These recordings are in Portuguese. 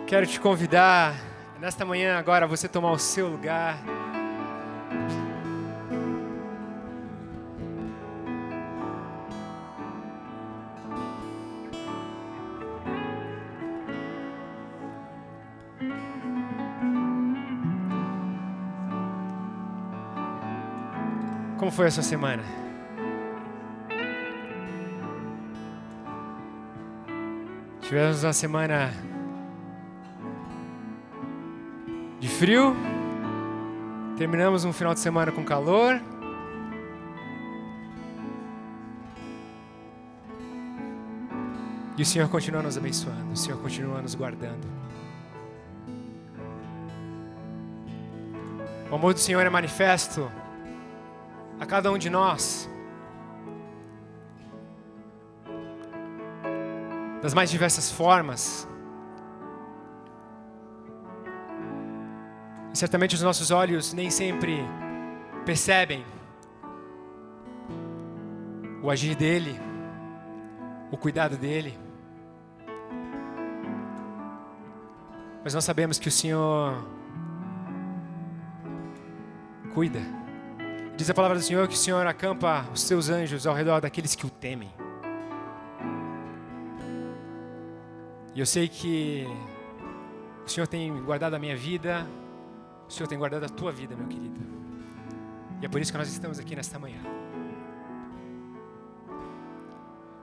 Quero te convidar, nesta manhã agora, a você tomar o seu lugar. Como foi a sua semana? Tivemos uma semana de frio, terminamos um final de semana com calor. E o Senhor continua nos abençoando, o Senhor continua nos guardando. O amor do Senhor é manifesto a cada um de nós, das mais diversas formas. E certamente os nossos olhos nem sempre percebem o agir dele, o cuidado dele. Mas nós sabemos que o Senhor cuida. Diz a palavra do Senhor que o Senhor acampa os seus anjos ao redor daqueles que o temem. E eu sei que o Senhor tem guardado a minha vida, o Senhor tem guardado a tua vida, meu querido. E é por isso que nós estamos aqui nesta manhã.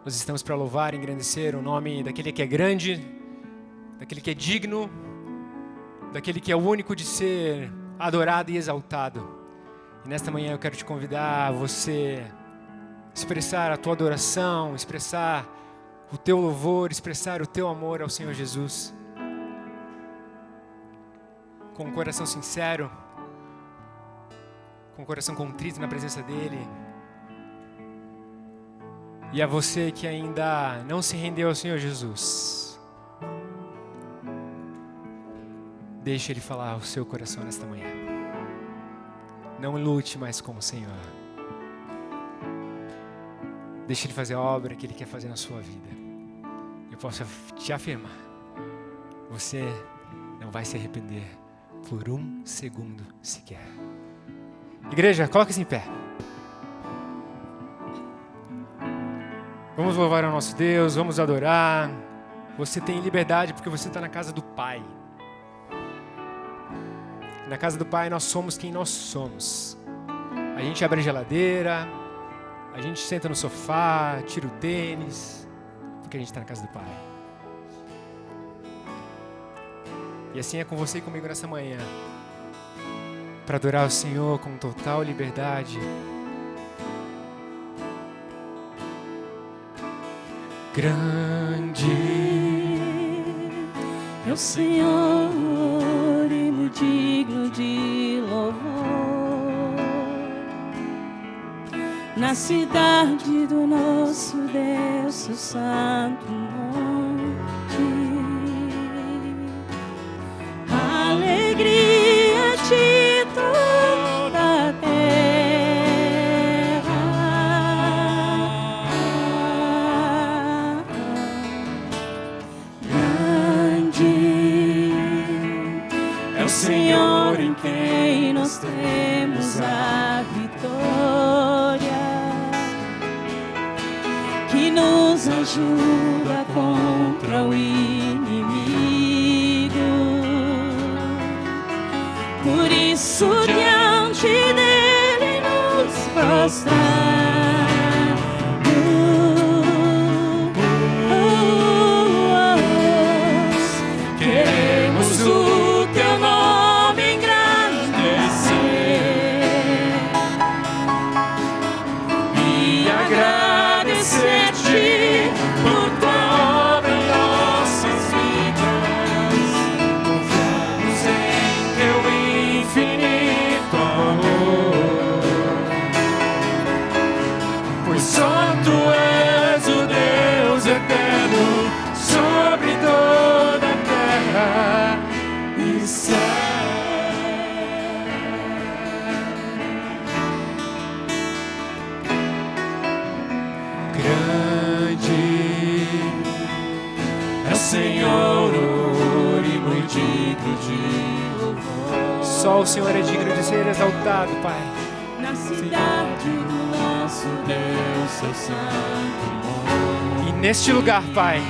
Nós estamos para louvar e engrandecer o nome daquele que é grande, daquele que é digno, daquele que é o único de ser adorado e exaltado. E nesta manhã eu quero te convidar a você expressar a tua adoração, expressar o teu louvor, expressar o teu amor ao Senhor Jesus. Com um coração sincero, com o coração contrito na presença dEle. E a você que ainda não se rendeu ao Senhor Jesus, deixe Ele falar ao seu coração nesta manhã. Não lute mais com o Senhor. Deixe Ele fazer a obra que Ele quer fazer na sua vida. Eu posso te afirmar, você não vai se arrepender por um segundo sequer. Igreja, coloque-se em pé. Vamos louvar ao nosso Deus, vamos adorar. Você tem liberdade porque você está na casa do Pai. Na casa do Pai nós somos quem nós somos. A gente abre a geladeira, a gente senta no sofá, tira o tênis, porque a gente está na casa do Pai. E assim é com você e comigo nessa manhã, para adorar o Senhor com total liberdade. Grande é o Senhor e muito digno de louvor. Na cidade do nosso Deus, o santo monte, alegria de toda a terra. Grande é o Senhor em quem nós temos a vitória, que nos ajuda contra o inimigo. Por isso diante dele nos prostramos. Queremos o teu nome engrandecer e agradecer-te por tua obra em nossas vidas. Confiamos em teu infinito amor, pois só tu és o Deus eterno sobre toda a terra e céu. Grande é o Senhor e muito digno de louvor. Só o Senhor é digno de ser exaltado, Pai. Na cidade do nosso Deus, seu santo nome. E neste lugar, Pai,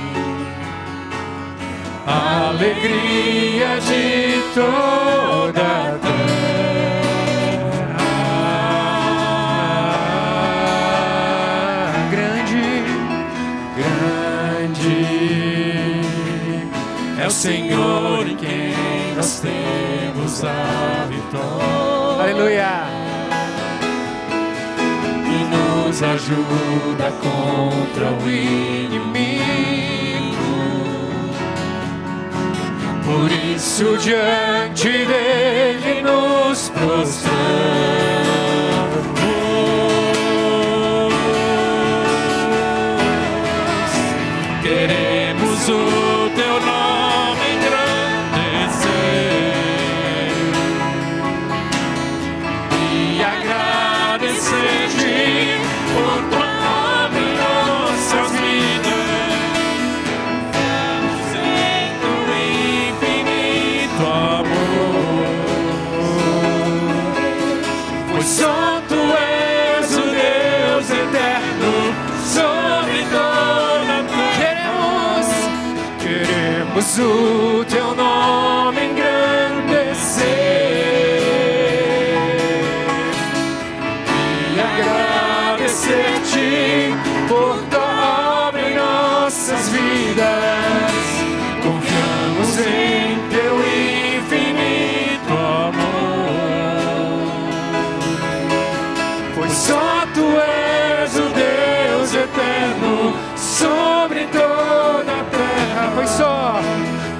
A alegria de toda a terra. Grande é o Senhor em quem nós temos a vitória. aleluia. E nos ajuda contra o inimigo. Por isso diante dele nos prostramos. Queremos o teu nome engrandecer e agradecer-te por tua obra em nossas vidas. Só tu és o Deus eterno sobre toda a terra. Queremos o teu nome engrandecer E agradecer-te por tua obra em nossas vidas. Confiamos em teu infinito amor. Pois só tu és o Deus eterno sobre toda a terra.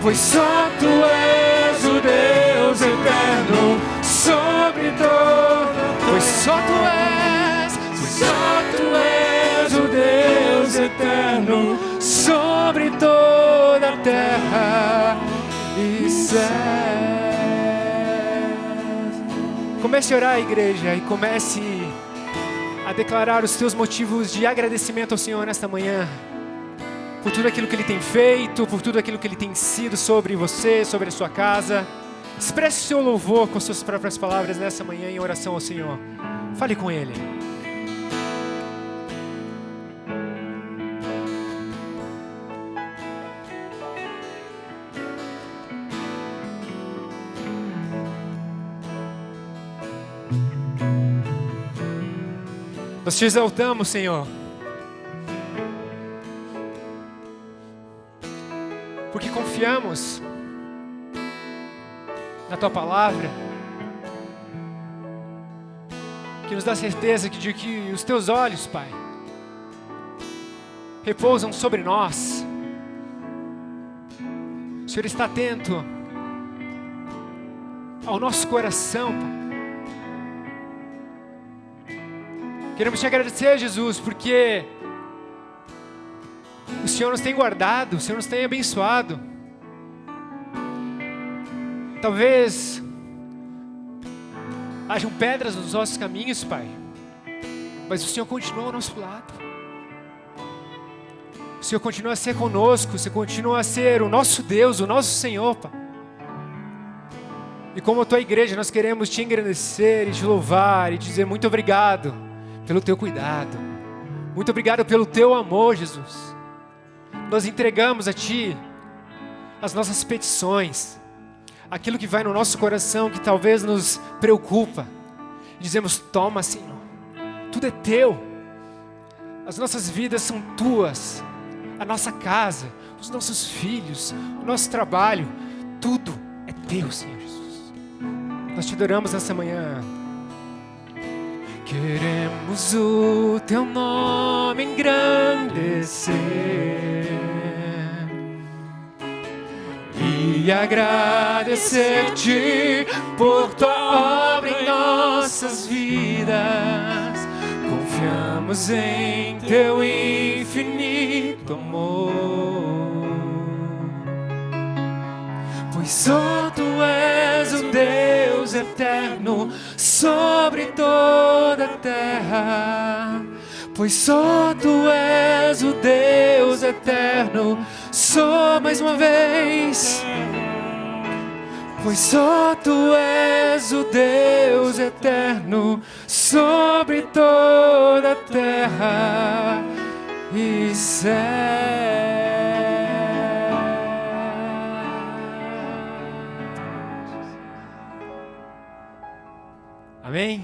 Pois só tu és o Deus eterno sobre toda. Pois só tu és o Deus eterno sobre toda a terra e céus. Comece a orar, igreja, e comece a declarar os teus motivos de agradecimento ao Senhor nesta manhã, por tudo aquilo que Ele tem feito, por tudo aquilo que Ele tem sido sobre você, sobre a sua casa. Expresse o seu louvor com suas próprias palavras nessa manhã em oração ao Senhor. Fale com Ele. Nós te exaltamos, Senhor, porque confiamos na Tua Palavra, que nos dá certeza de que os Teus olhos, Pai, repousam sobre nós. O Senhor está atento ao nosso coração, Pai. Queremos te agradecer, Jesus, porque o Senhor nos tem guardado, o Senhor nos tem abençoado. Talvez hajam pedras nos nossos caminhos, Pai, mas o Senhor continua ao nosso lado. O Senhor continua a ser conosco, o Senhor continua a ser o nosso Deus, o nosso Senhor, Pai. E como a Tua igreja, nós queremos te engrandecer e te louvar e dizer muito obrigado pelo Teu cuidado. Muito obrigado pelo Teu amor, Jesus. Nós entregamos a Ti as nossas petições, aquilo que vai no nosso coração, que talvez nos preocupa. E dizemos, toma, Senhor, tudo é Teu. As nossas vidas são Tuas. A nossa casa, os nossos filhos, o nosso trabalho, tudo é Teu, Senhor Jesus. Nós te adoramos nessa manhã. Queremos o Teu nome engrandecer e agradecer-te por Tua obra em nossas vidas. Confiamos em Teu infinito amor, pois só Tu és o Deus eterno sobre toda a terra. Pois só Tu és o Deus eterno. Só mais uma vez. pois só Tu és o Deus eterno sobre toda a terra e céu. Amém?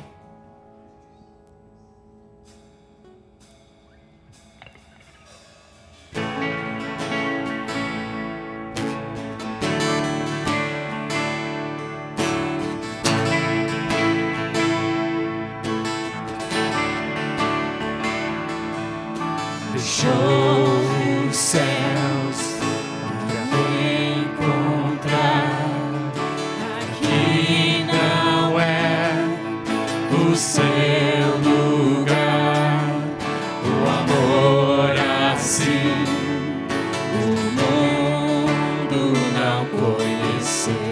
Deixou os céus para me encontrar. Aqui não é o seu lugar. O amor assim o mundo não conheceu.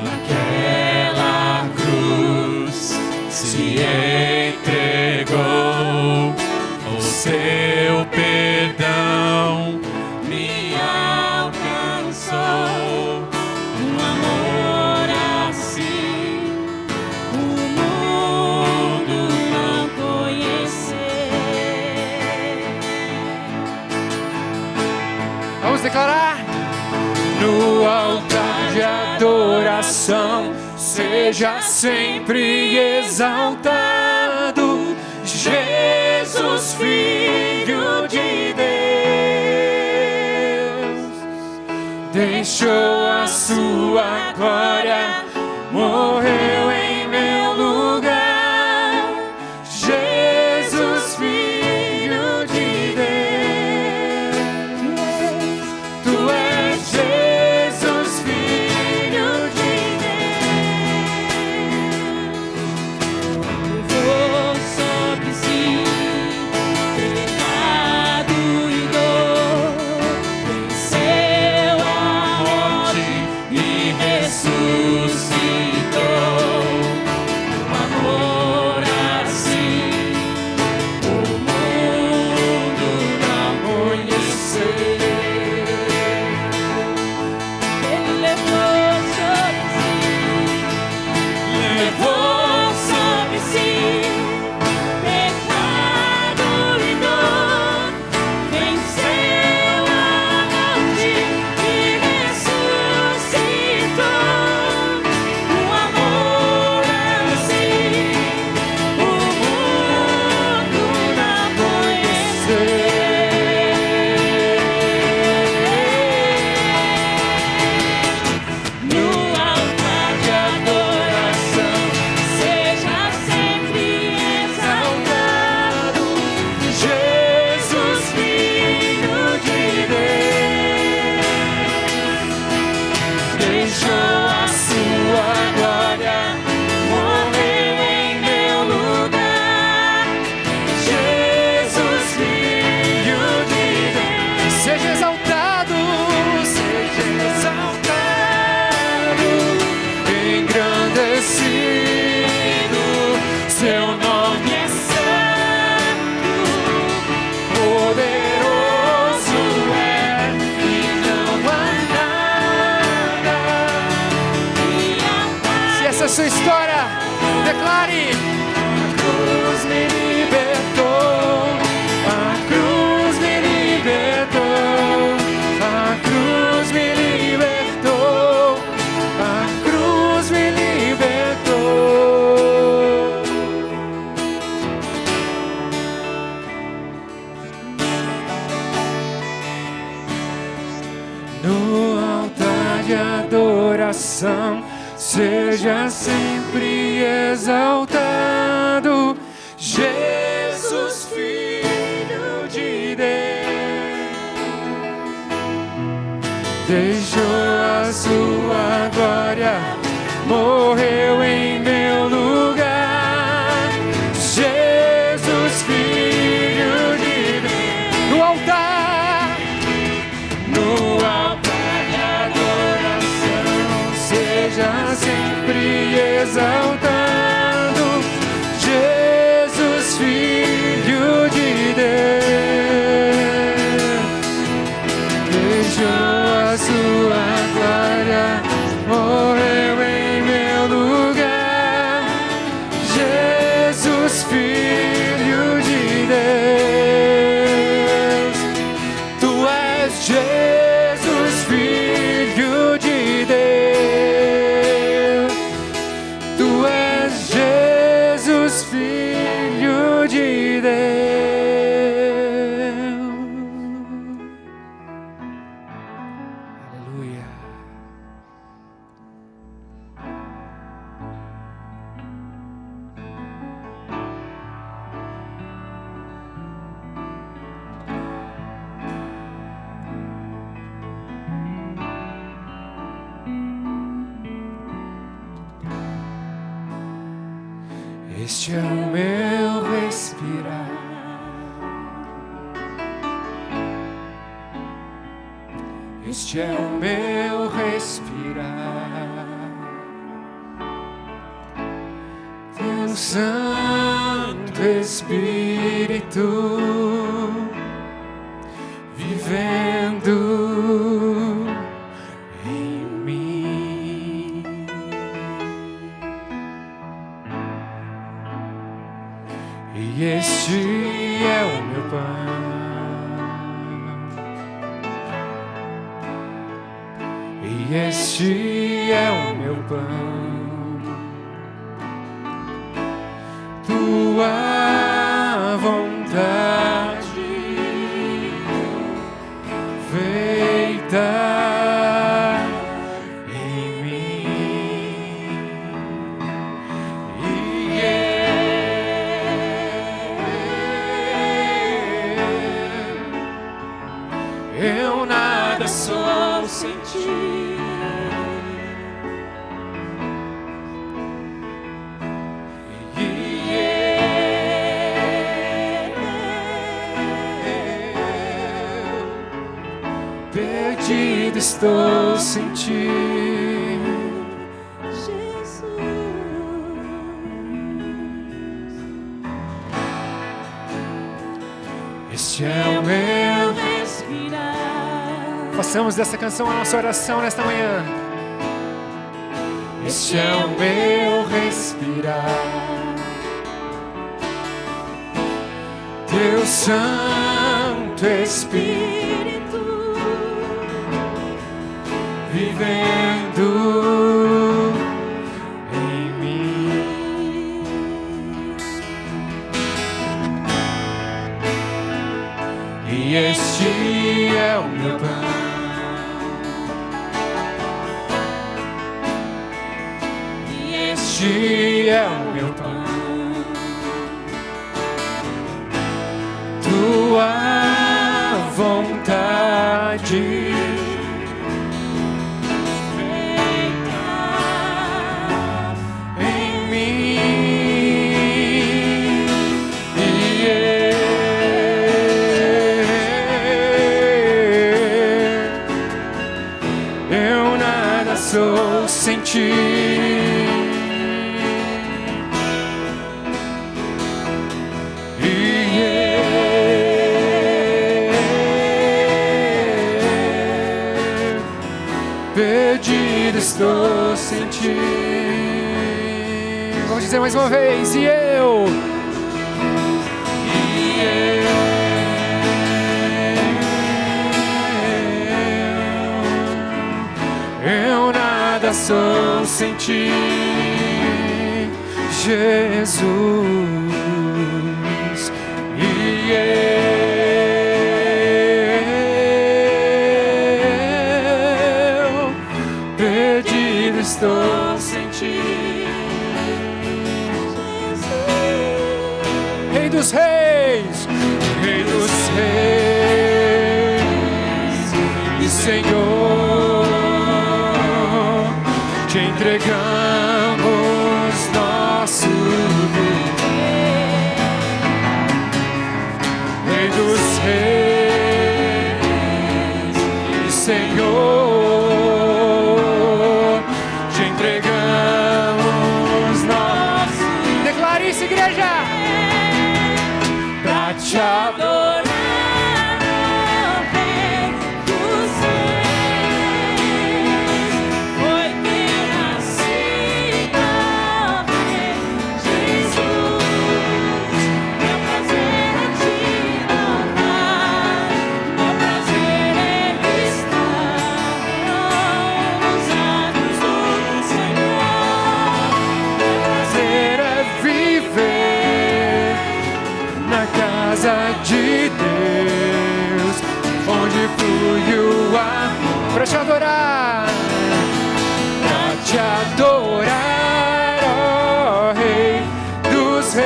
Naquela cruz se entregou, o seu perdão me alcançou. Um amor assim o mundo não conheceu. Vamos declarar. No altar de adoração, seja sempre exaltado, Jesus, Filho de Deus. Deixou a sua glória, morreu em meu lugar. Jesus, Filho de Deus. Tu és Jesus, Filho de Deus. Levou sobre si pecado e dor, venceu a morte e ressuscitou. Um amor assim o mundo não conheceu. Ele levou sobre si pecado e dor, venceu a morte e ressuscitou. Um amor assim o mundo não conheceu. No altar de adoração, seja sempre exaltado, Jesus, Filho de Deus. Deixou a sua glória, morreu em meu lugar. Jesus, Filho de Deus. Seja exaltado. Seja exaltado, engrandecido, seu nome é santo, poderoso é, e não há nada que Se essa é a sua história, declare. a cruz me libertou, a cruz me libertou, a cruz me libertou, a cruz me libertou. No altar de adoração, seja sempre exaltado, Jesus, Filho de Deus. Deixou a sua glória, morreu em meu lugar. Jesus, Filho de Deus. No altar de adoração, seja sempre exaltado, Jesus, Filho de Deus. Filho de Deus. Tu és Jesus, Filho de Deus. Tu és Jesus, Filho de Deus. Aleluia. Este é o meu respirar. Este é o meu respirar. Teu Santo Espírito vivendo em mim. E este é o meu pão. E este é o meu pão. Tua vontade feita em mim. E eu nada sou sem ti. Perdido estou sem ti, Jesus. Este é o meu respirar. Façamos dessa canção a nossa oração nesta manhã. Este é o meu respirar. Teu Santo Espírito vivendo em mim. E este é o meu pão. E este é o meu pão. Tua vontade sou sem ti. Perdido estou sem ti. Vamos dizer mais uma vez. E eu nada sou sem ti, Jesus. E eu perdido estou sem ti, Jesus. Rei dos reis, Rei dos reis e Senhor, te entregamos nosso viver. Rei dos reis e Senhor, te entregamos nosso. Declare isso, igreja, pra te adorar. casa de Deus, onde flui o amor. Para te adorar, Pra te adorar, ó Rei dos Reis.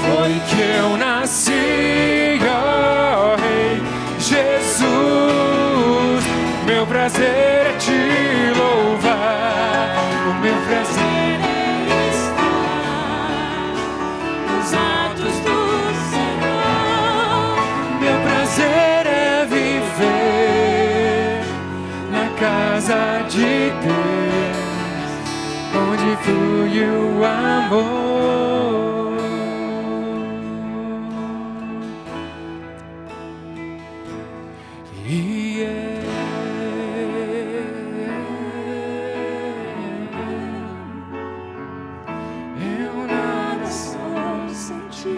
Foi que eu nasci, ó Rei Jesus. Meu prazer é te louvar, o meu prazer é estar nos atos do Senhor. Meu prazer é viver na casa de Deus, onde flui o amor. E eu nada sou sem ti.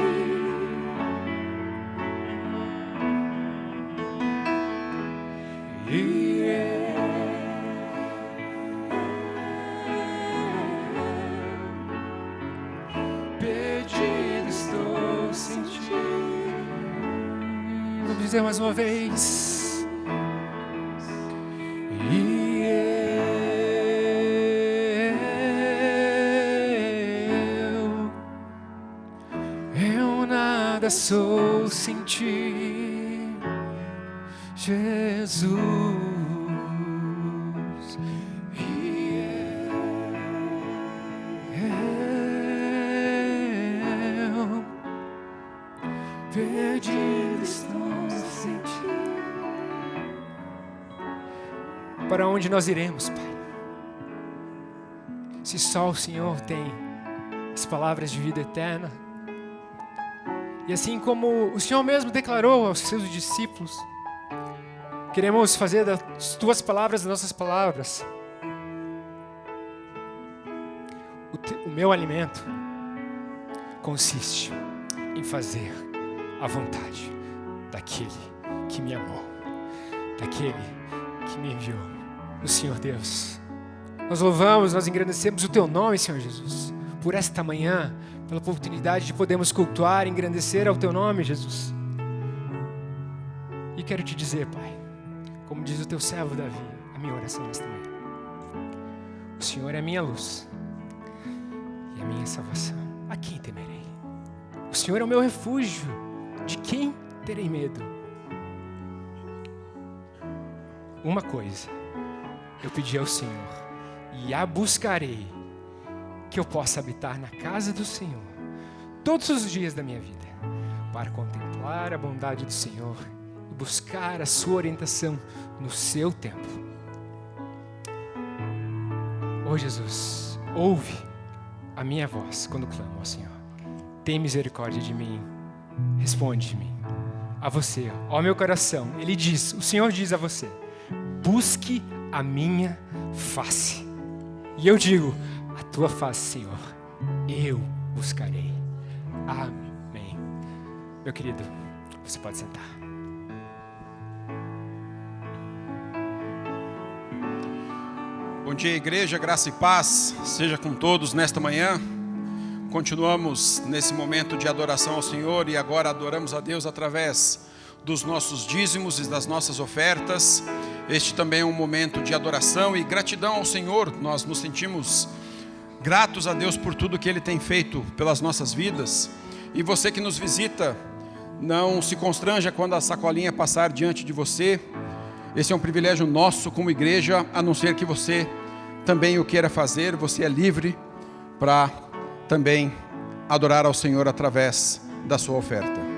Perdido estou sem ti. vamos dizer mais uma vez. Eu nada sou sem ti, Jesus. Eu perdido estou sem ti. Para onde nós iremos, Pai? Se só o Senhor tem as palavras de vida eterna. E assim como o Senhor mesmo declarou aos seus discípulos, queremos fazer das tuas palavras as nossas palavras. O meu alimento consiste em fazer a vontade daquele que me amou, daquele que me enviou, o Senhor Deus. Nós louvamos, nós engrandecemos o teu nome, Senhor Jesus, por esta manhã, pela oportunidade de podermos cultuar e engrandecer ao teu nome, Jesus. E quero te dizer, Pai, como diz o teu servo Davi, a minha oração nesta manhã: o Senhor é a minha luz e a minha salvação. A quem temerei? O Senhor é o meu refúgio. De quem terei medo? Uma coisa eu pedi ao Senhor e a buscarei, que eu possa habitar na casa do Senhor todos os dias da minha vida, para contemplar a bondade do Senhor e buscar a sua orientação no seu tempo. Ó Jesus, ouve a minha voz quando clamo ao Senhor. Tem misericórdia de mim, responde de mim. A você, ó meu coração, Ele diz, o Senhor diz a você: busque a minha face. E eu digo: a tua face, Senhor, eu buscarei. Amém. Meu querido, você pode sentar. Bom dia, igreja, graça e paz seja com todos nesta manhã. Continuamos nesse momento de adoração ao Senhor e agora adoramos a Deus através dos nossos dízimos e das nossas ofertas. Este também é um momento de adoração e gratidão ao Senhor. Nós nos sentimos gratos a Deus por tudo que Ele tem feito pelas nossas vidas. E você que nos visita, não se constranja quando a sacolinha passar diante de você. Esse é um privilégio nosso como igreja, a não ser que você também o queira fazer. Você é livre para também adorar ao Senhor através da sua oferta.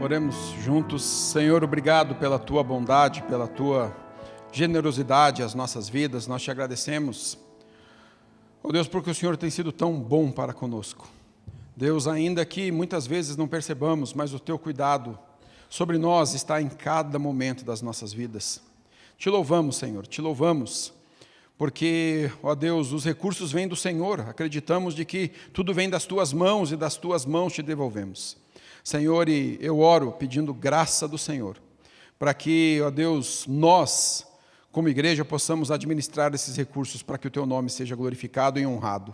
Oremos juntos. Senhor, obrigado pela tua bondade, pela tua generosidade às nossas vidas. Nós te agradecemos, ó Deus, porque o Senhor tem sido tão bom para conosco. Deus, ainda que muitas vezes não percebamos, mas o teu cuidado sobre nós está em cada momento das nossas vidas. Te louvamos, Senhor, te louvamos, porque, ó Deus, os recursos vêm do Senhor. Acreditamos de que tudo vem das tuas mãos e das tuas mãos te devolvemos. Senhor, e eu oro pedindo graça do Senhor, para que, ó Deus, nós, como igreja, possamos administrar esses recursos para que o teu nome seja glorificado e honrado.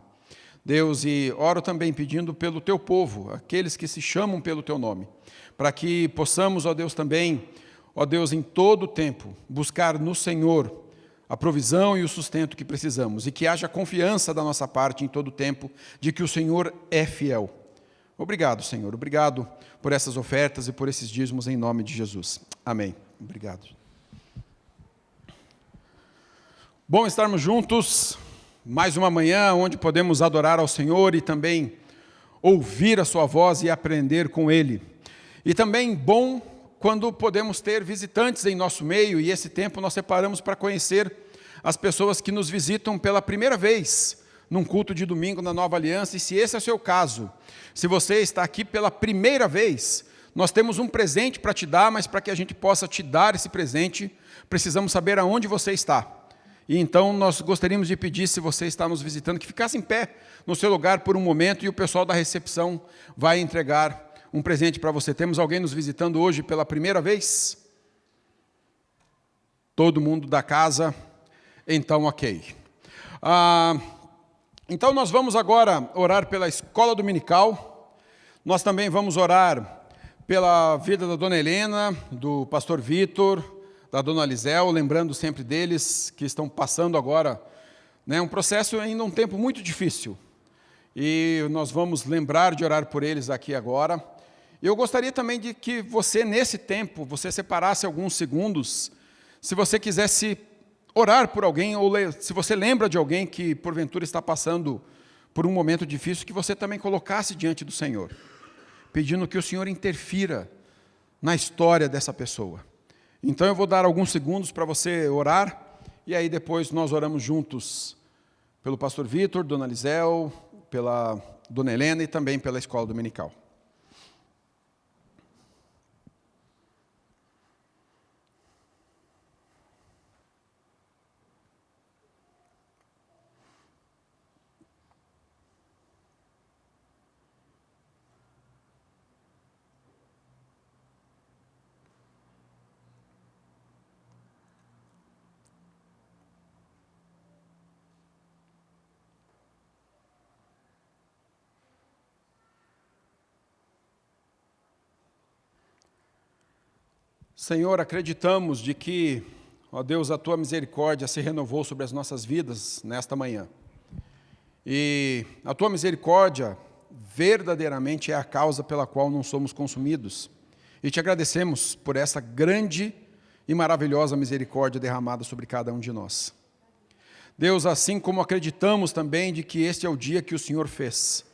Deus, e oro também pedindo pelo teu povo, aqueles que se chamam pelo teu nome, para que possamos, ó Deus, também, ó Deus, em todo o tempo, buscar no Senhor a provisão e o sustento que precisamos, e que haja confiança da nossa parte em todo o tempo, de que o Senhor é fiel. Obrigado, Senhor, obrigado por essas ofertas e por esses dízimos em nome de Jesus. Amém. Obrigado. Bom estarmos juntos, mais uma manhã onde podemos adorar ao Senhor e também ouvir a sua voz e aprender com Ele. E também bom quando podemos ter visitantes em nosso meio, e esse tempo nós separamos para conhecer as pessoas que nos visitam pela primeira vez num culto de domingo na Nova Aliança. E se esse é o seu caso, se você está aqui pela primeira vez, nós temos um presente para te dar, mas para que a gente possa te dar esse presente, precisamos saber aonde você está. E então nós gostaríamos de pedir, se você está nos visitando, que ficasse em pé no seu lugar por um momento, e o pessoal da recepção vai entregar um presente para você. Temos alguém nos visitando hoje pela primeira vez? Todo mundo da casa? Então, ok. Então nós vamos agora orar pela escola dominical. Nós também vamos orar pela vida da dona Helena, do pastor Vitor, da dona Lisel, lembrando sempre deles que estão passando agora, um processo ainda um tempo muito difícil. E nós vamos lembrar de orar por eles aqui agora. Eu gostaria também de que você, nesse tempo, você separasse alguns segundos, se você quisesse orar por alguém, ou se você lembra de alguém que porventura está passando por um momento difícil, que você também colocasse diante do Senhor, pedindo que o Senhor interfira na história dessa pessoa. Então eu vou dar alguns segundos para você orar, e aí depois nós oramos juntos pelo pastor Vitor, dona Lisel, pela dona Helena e também pela escola dominical. Senhor, acreditamos de que, ó Deus, a Tua misericórdia se renovou sobre as nossas vidas nesta manhã. E a Tua misericórdia verdadeiramente é a causa pela qual não somos consumidos. E te agradecemos por essa grande e maravilhosa misericórdia derramada sobre cada um de nós. Deus, assim como acreditamos também de que este é o dia que o Senhor fez.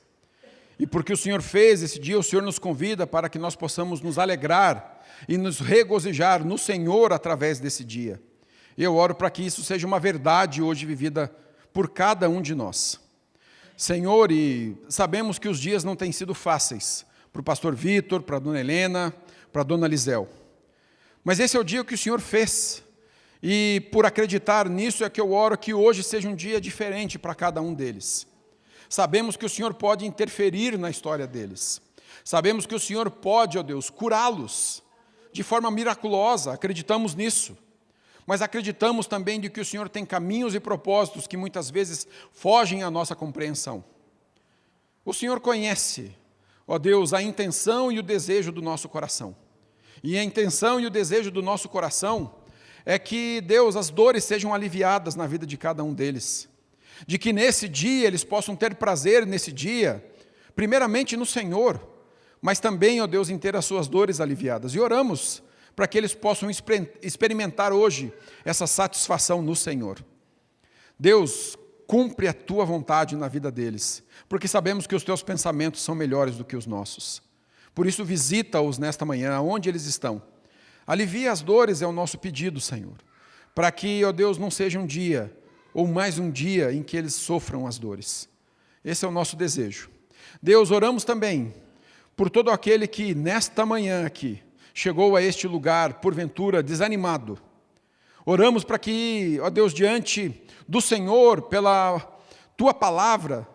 E porque o Senhor fez esse dia, o Senhor nos convida para que nós possamos nos alegrar e nos regozijar no Senhor através desse dia. Eu oro para que isso seja uma verdade hoje vivida por cada um de nós. Senhor, e sabemos que os dias não têm sido fáceis para o pastor Vitor, para a dona Helena, para a dona Lisel. Mas esse é o dia que o Senhor fez. E por acreditar nisso é que eu oro que hoje seja um dia diferente para cada um deles. Sabemos que o Senhor pode interferir na história deles. Sabemos que o Senhor pode, ó Deus, curá-los de forma miraculosa, acreditamos nisso. Mas acreditamos também de que o Senhor tem caminhos e propósitos que muitas vezes fogem à nossa compreensão. O Senhor conhece, ó Deus, a intenção e o desejo do nosso coração. E a intenção e o desejo do nosso coração é que, Deus, as dores sejam aliviadas na vida de cada um deles. De que nesse dia eles possam ter prazer nesse dia, primeiramente no Senhor, mas também, ó Deus, em ter as suas dores aliviadas. E oramos para que eles possam experimentar hoje essa satisfação no Senhor. Deus, cumpre a Tua vontade na vida deles, porque sabemos que os Teus pensamentos são melhores do que os nossos. Por isso, visita-os nesta manhã, onde eles estão. Alivia as dores é o nosso pedido, Senhor, para que, ó Deus, não seja um dia, ou mais um dia, em que eles sofram as dores. Esse é o nosso desejo. Deus, oramos também por todo aquele que, nesta manhã aqui, chegou a este lugar, porventura, desanimado. Oramos para que, ó Deus, diante do Senhor, pela Tua palavra,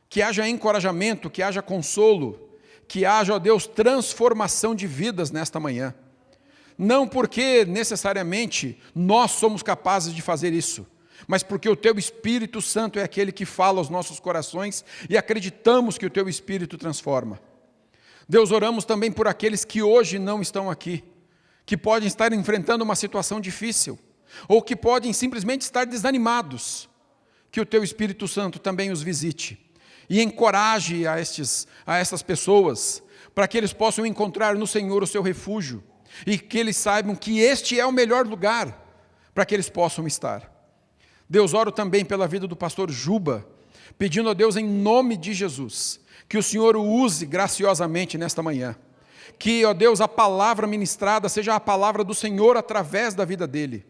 que haja encorajamento, que haja consolo, que haja, ó Deus, transformação de vidas nesta manhã. Não porque necessariamente nós somos capazes de fazer isso, mas porque o Teu Espírito Santo é aquele que fala aos nossos corações e acreditamos que o Teu Espírito transforma. Deus, oramos também por aqueles que hoje não estão aqui, que podem estar enfrentando uma situação difícil, ou que podem simplesmente estar desanimados, que o Teu Espírito Santo também os visite e encoraje a essas pessoas, para que eles possam encontrar no Senhor o seu refúgio, e que eles saibam que este é o melhor lugar para que eles possam estar. Deus, oro também pela vida do pastor Juba, pedindo a Deus em nome de Jesus, que o Senhor o use graciosamente nesta manhã, que, ó Deus, a palavra ministrada seja a palavra do Senhor através da vida dele.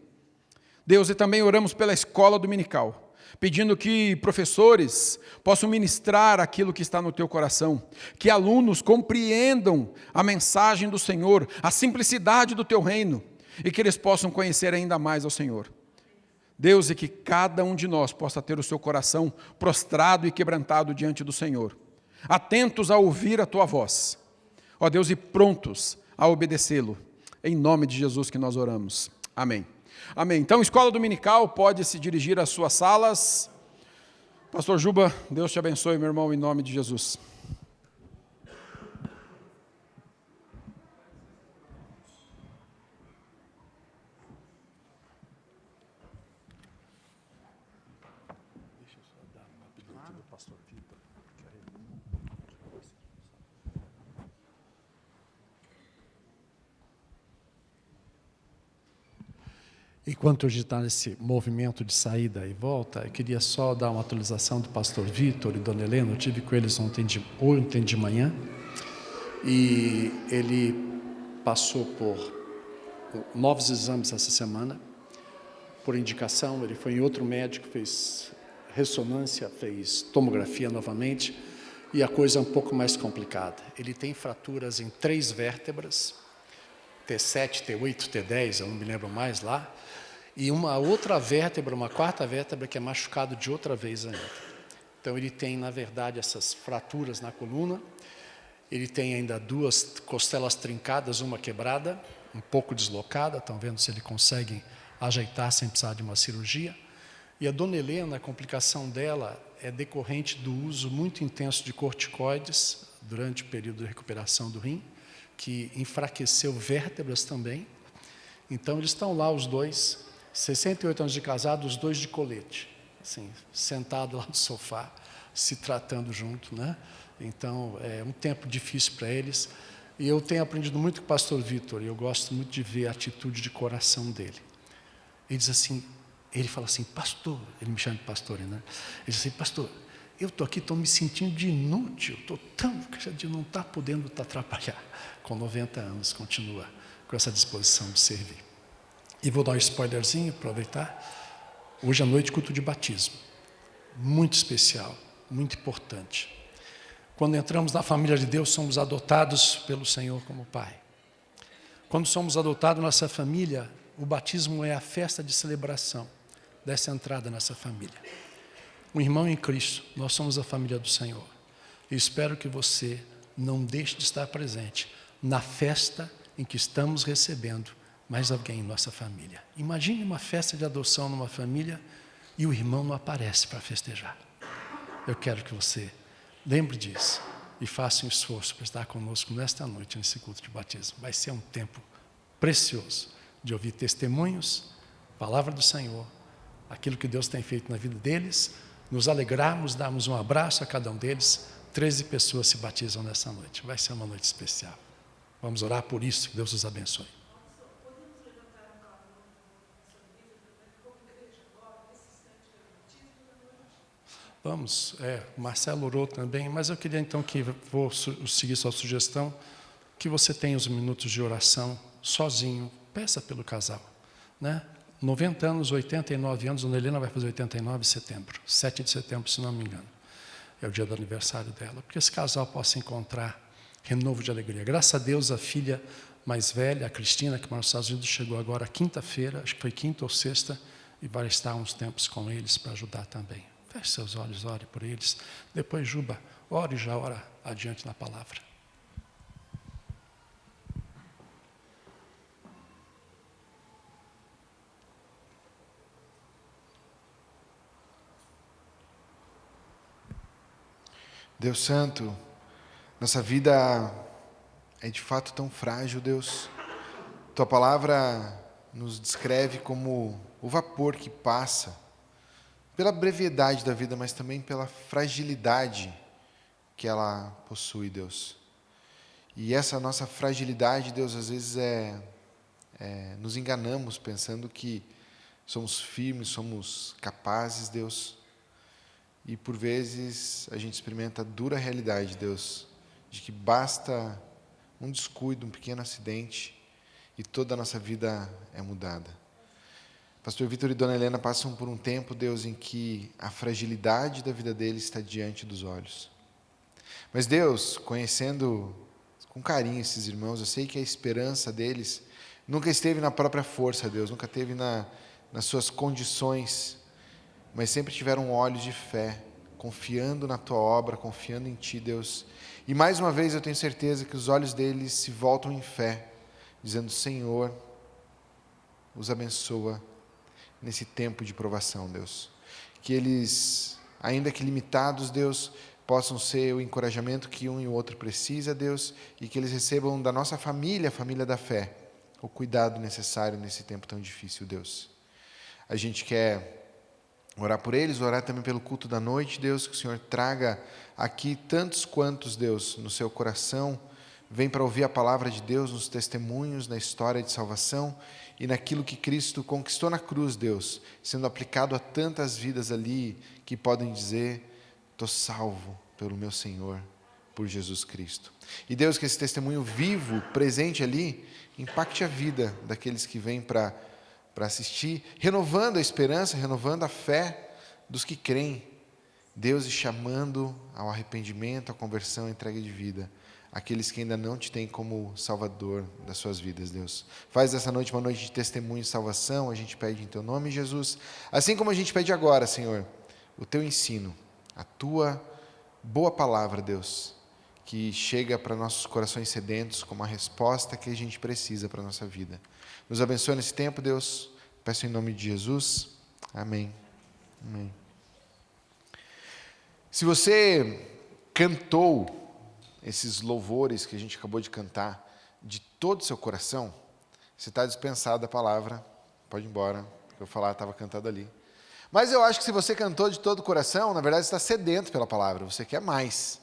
Deus, e também oramos pela escola dominical, pedindo que professores possam ministrar aquilo que está no teu coração, que alunos compreendam a mensagem do Senhor, a simplicidade do teu reino, e que eles possam conhecer ainda mais ao Senhor. Deus, e que cada um de nós possa ter o seu coração prostrado e quebrantado diante do Senhor, atentos a ouvir a tua voz, ó Deus, e prontos a obedecê-lo. Em nome de Jesus que nós oramos. Amém. Amém. Então, escola dominical pode se dirigir às suas salas. Pastor Juba, Deus te abençoe, meu irmão, em nome de Jesus. Deixa eu só dar uma pedida aqui do pastor Vitor. Enquanto a gente está nesse movimento de saída e volta, eu queria só dar uma atualização do pastor Vitor e dona Helena. Eu tive com eles ontem de manhã, e ele passou por novos exames essa semana, por indicação. Ele foi em outro médico, fez ressonância, fez tomografia novamente, e a coisa é um pouco mais complicada. Ele tem fraturas em 3 vértebras, T7, T8, T10, eu não me lembro mais lá, e uma outra vértebra, uma 4ª vértebra, que é machucado de outra vez ainda. Então, ele tem, na verdade, essas fraturas na coluna, ele tem ainda 2 costelas trincadas, uma quebrada, um pouco deslocada, estão vendo se ele consegue ajeitar sem precisar de uma cirurgia. E a dona Helena, a complicação dela é decorrente do uso muito intenso de corticoides durante o período de recuperação do rim, que enfraqueceu vértebras também. Então, eles estão lá os dois, 68 anos de casado, os dois de colete, assim, sentados lá no sofá, se tratando junto, né? Então, é um tempo difícil para eles. E eu tenho aprendido muito com o pastor Vitor, e eu gosto muito de ver a atitude de coração dele. Ele diz assim, ele fala assim, pastor, ele me chama de pastor, né? Ele diz assim, pastor, eu estou aqui, estou me sentindo de inútil, estou tão de não estar podendo te atrapalhar. Com 90 anos, continua com essa disposição de servir. E vou dar um spoilerzinho, aproveitar. Hoje à noite, culto de batismo. Muito especial, muito importante. Quando entramos na família de Deus, somos adotados pelo Senhor como Pai. Quando somos adotados nessa família, o batismo é a festa de celebração dessa entrada nessa família. Um irmão em Cristo, nós somos a família do Senhor. E espero que você não deixe de estar presente na festa em que estamos recebendo mais alguém em nossa família. Imagine uma festa de adoção numa família e o irmão não aparece para festejar. Eu quero que você lembre disso e faça um esforço para estar conosco nesta noite, nesse culto de batismo. Vai ser um tempo precioso de ouvir testemunhos, palavra do Senhor, aquilo que Deus tem feito na vida deles, nos alegrarmos, darmos um abraço a cada um deles. 13 pessoas se batizam nessa noite. Vai ser uma noite especial. Vamos orar por isso, que Deus os abençoe. Vamos, Marcelo orou também, mas eu queria então que vou seguir sua sugestão, que você tenha os minutos de oração sozinho, peça pelo casal, né? 90 anos, 89 anos, Dona Helena vai fazer 89 em setembro, 7 de setembro, se não me engano. É o dia do aniversário dela, porque esse casal possa encontrar renovo de alegria. Graças a Deus, a filha mais velha, a Cristina, que mora nos Estados Unidos, chegou agora quinta-feira, acho que foi quinta ou sexta, e vai estar uns tempos com eles para ajudar também. Feche seus olhos, ore por eles. Depois, Juba, ore e já ora adiante na palavra. Deus Santo, nossa vida é de fato tão frágil, Deus. Tua palavra nos descreve como o vapor que passa, pela brevidade da vida, mas também pela fragilidade que ela possui, Deus. E essa nossa fragilidade, Deus, às vezes nos enganamos pensando que somos firmes, somos capazes, Deus. E por vezes a gente experimenta a dura realidade, Deus, de que basta um descuido, um pequeno acidente e toda a nossa vida é mudada. Pastor Vitor e Dona Helena passam por um tempo, Deus, em que a fragilidade da vida deles está diante dos olhos. Mas Deus, conhecendo com carinho esses irmãos, eu sei que a esperança deles nunca esteve na própria força, Deus, nunca esteve nas suas condições, mas sempre tiveram olhos de fé, confiando na Tua obra, confiando em Ti, Deus. E mais uma vez eu tenho certeza que os olhos deles se voltam em fé, dizendo: Senhor, os abençoa nesse tempo de provação, Deus. Que eles, ainda que limitados, Deus, possam ser o encorajamento que um e o outro precisa, Deus, e que eles recebam da nossa família, a família da fé, o cuidado necessário nesse tempo tão difícil, Deus. A gente quer orar por eles, orar também pelo culto da noite, Deus, que o Senhor traga aqui tantos quantos, Deus, no seu coração, vem para ouvir a palavra de Deus nos testemunhos, na história de salvação e naquilo que Cristo conquistou na cruz, Deus, sendo aplicado a tantas vidas ali que podem dizer: estou salvo pelo meu Senhor, por Jesus Cristo. E Deus, que esse testemunho vivo, presente ali, impacte a vida daqueles que vêm para assistir, renovando a esperança, renovando a fé dos que creem, Deus, e chamando ao arrependimento, à conversão, à entrega de vida, aqueles que ainda não te têm como Salvador das suas vidas, Deus. Faz dessa noite uma noite de testemunho e salvação, a gente pede em Teu nome, Jesus, assim como a gente pede agora, Senhor, o Teu ensino, a Tua boa palavra, Deus, que chega para nossos corações sedentos como a resposta que a gente precisa para a nossa vida. Nos abençoe nesse tempo, Deus. Peço em nome de Jesus. Amém. Amém. Se você cantou esses louvores que a gente acabou de cantar de todo o seu coração, você está dispensado da palavra. Pode ir embora. O que eu falar estava cantado ali. Mas eu acho que se você cantou de todo o coração, na verdade você está sedento pela palavra. Você quer mais.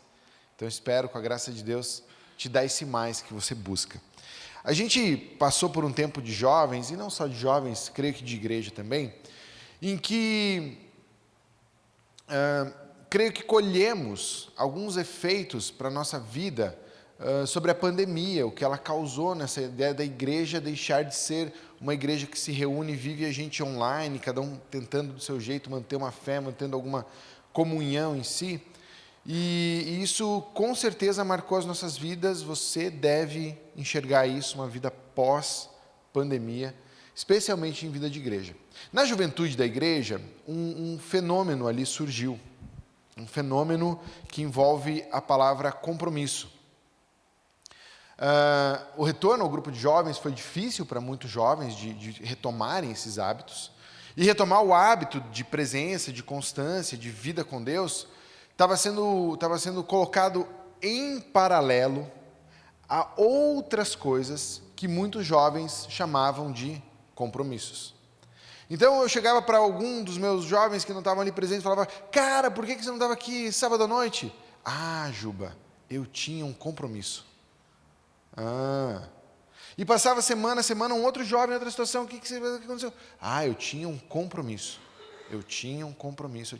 Então eu espero, com a graça de Deus, te dar esse mais que você busca. A gente passou por um tempo de jovens, e não só de jovens, creio que de igreja também, em que creio que colhemos alguns efeitos para a nossa vida sobre a pandemia, o que ela causou nessa ideia da igreja deixar de ser uma igreja que se reúne e vive a gente online, cada um tentando do seu jeito manter uma fé, mantendo alguma comunhão em si. E isso com certeza marcou as nossas vidas. Você deve enxergar isso, uma vida pós-pandemia, especialmente em vida de igreja. Na juventude da igreja, um fenômeno ali surgiu, um fenômeno que envolve a palavra compromisso. O retorno ao grupo de jovens foi difícil para muitos jovens de retomarem esses hábitos, e retomar o hábito de presença, de constância, de vida com Deus, estava sendo colocado em paralelo a outras coisas que muitos jovens chamavam de compromissos. Então eu chegava para algum dos meus jovens que não estavam ali presentes e falava: cara, por que você não estava aqui sábado à noite? Ah, Juba, eu tinha um compromisso. E passava semana, um outro jovem, outra situação, o que aconteceu? Ah, eu tinha um compromisso. eu tinha um compromisso.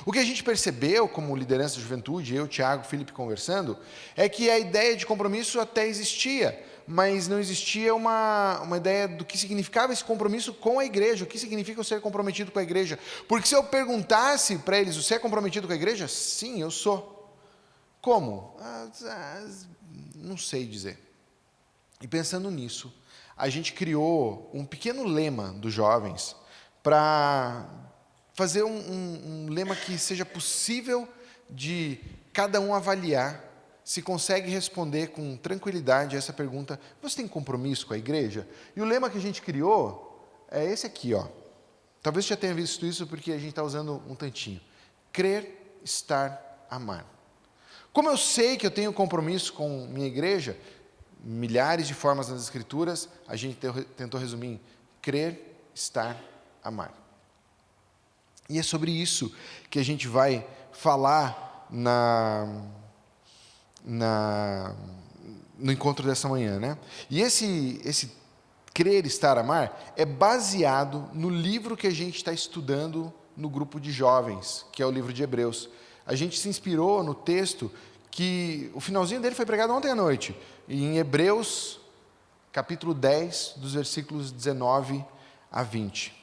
O que a gente percebeu como liderança de juventude, eu, Tiago, Felipe conversando, é que a ideia de compromisso até existia, mas não existia uma ideia do que significava esse compromisso com a igreja, o que significa eu ser comprometido com a igreja. Porque se eu perguntasse para eles, você é comprometido com a igreja? Sim, eu sou. Como? Não sei dizer. E pensando nisso, a gente criou um pequeno lema dos jovens para fazer um lema que seja possível de cada um avaliar se consegue responder com tranquilidade a essa pergunta: você tem compromisso com a igreja? E o lema que a gente criou é esse aqui, ó. Talvez você já tenha visto isso porque a gente está usando um tantinho. Crer, estar, amar. Como eu sei que eu tenho compromisso com minha igreja, milhares de formas nas Escrituras, a gente tentou resumir em crer, estar, amar. E é sobre isso que a gente vai falar no encontro dessa manhã, né? E esse crer, estar, amar é baseado no livro que a gente está estudando no grupo de jovens, que é o livro de Hebreus. A gente se inspirou no texto que o finalzinho dele foi pregado ontem à noite, em Hebreus, capítulo 10, dos versículos 19 a 20.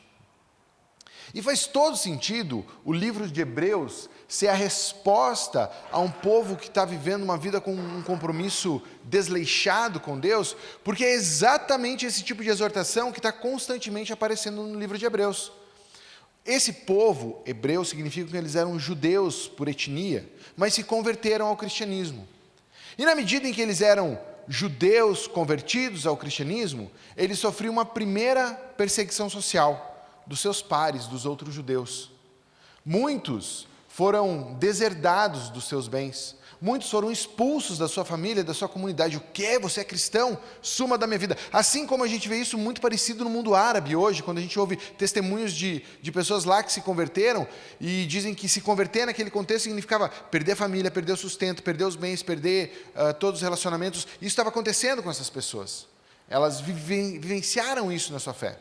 E faz todo sentido o livro de Hebreus ser a resposta a um povo que está vivendo uma vida com um compromisso desleixado com Deus, porque é exatamente esse tipo de exortação que está constantemente aparecendo no livro de Hebreus. Esse povo hebreu significa que eles eram judeus por etnia, mas se converteram ao cristianismo. E na medida em que eles eram judeus convertidos ao cristianismo, eles sofriam uma primeira perseguição social dos seus pares, dos outros judeus. Muitos foram deserdados dos seus bens. Muitos foram expulsos da sua família, da sua comunidade. O quê? Você é cristão? Suma da minha vida. Assim como a gente vê isso muito parecido no mundo árabe hoje, quando a gente ouve testemunhos de pessoas lá que se converteram e dizem que se converter naquele contexto significava perder a família, perder o sustento, perder os bens, perder todos os relacionamentos. Isso estava acontecendo com essas pessoas. Elas vivenciaram isso na sua fé.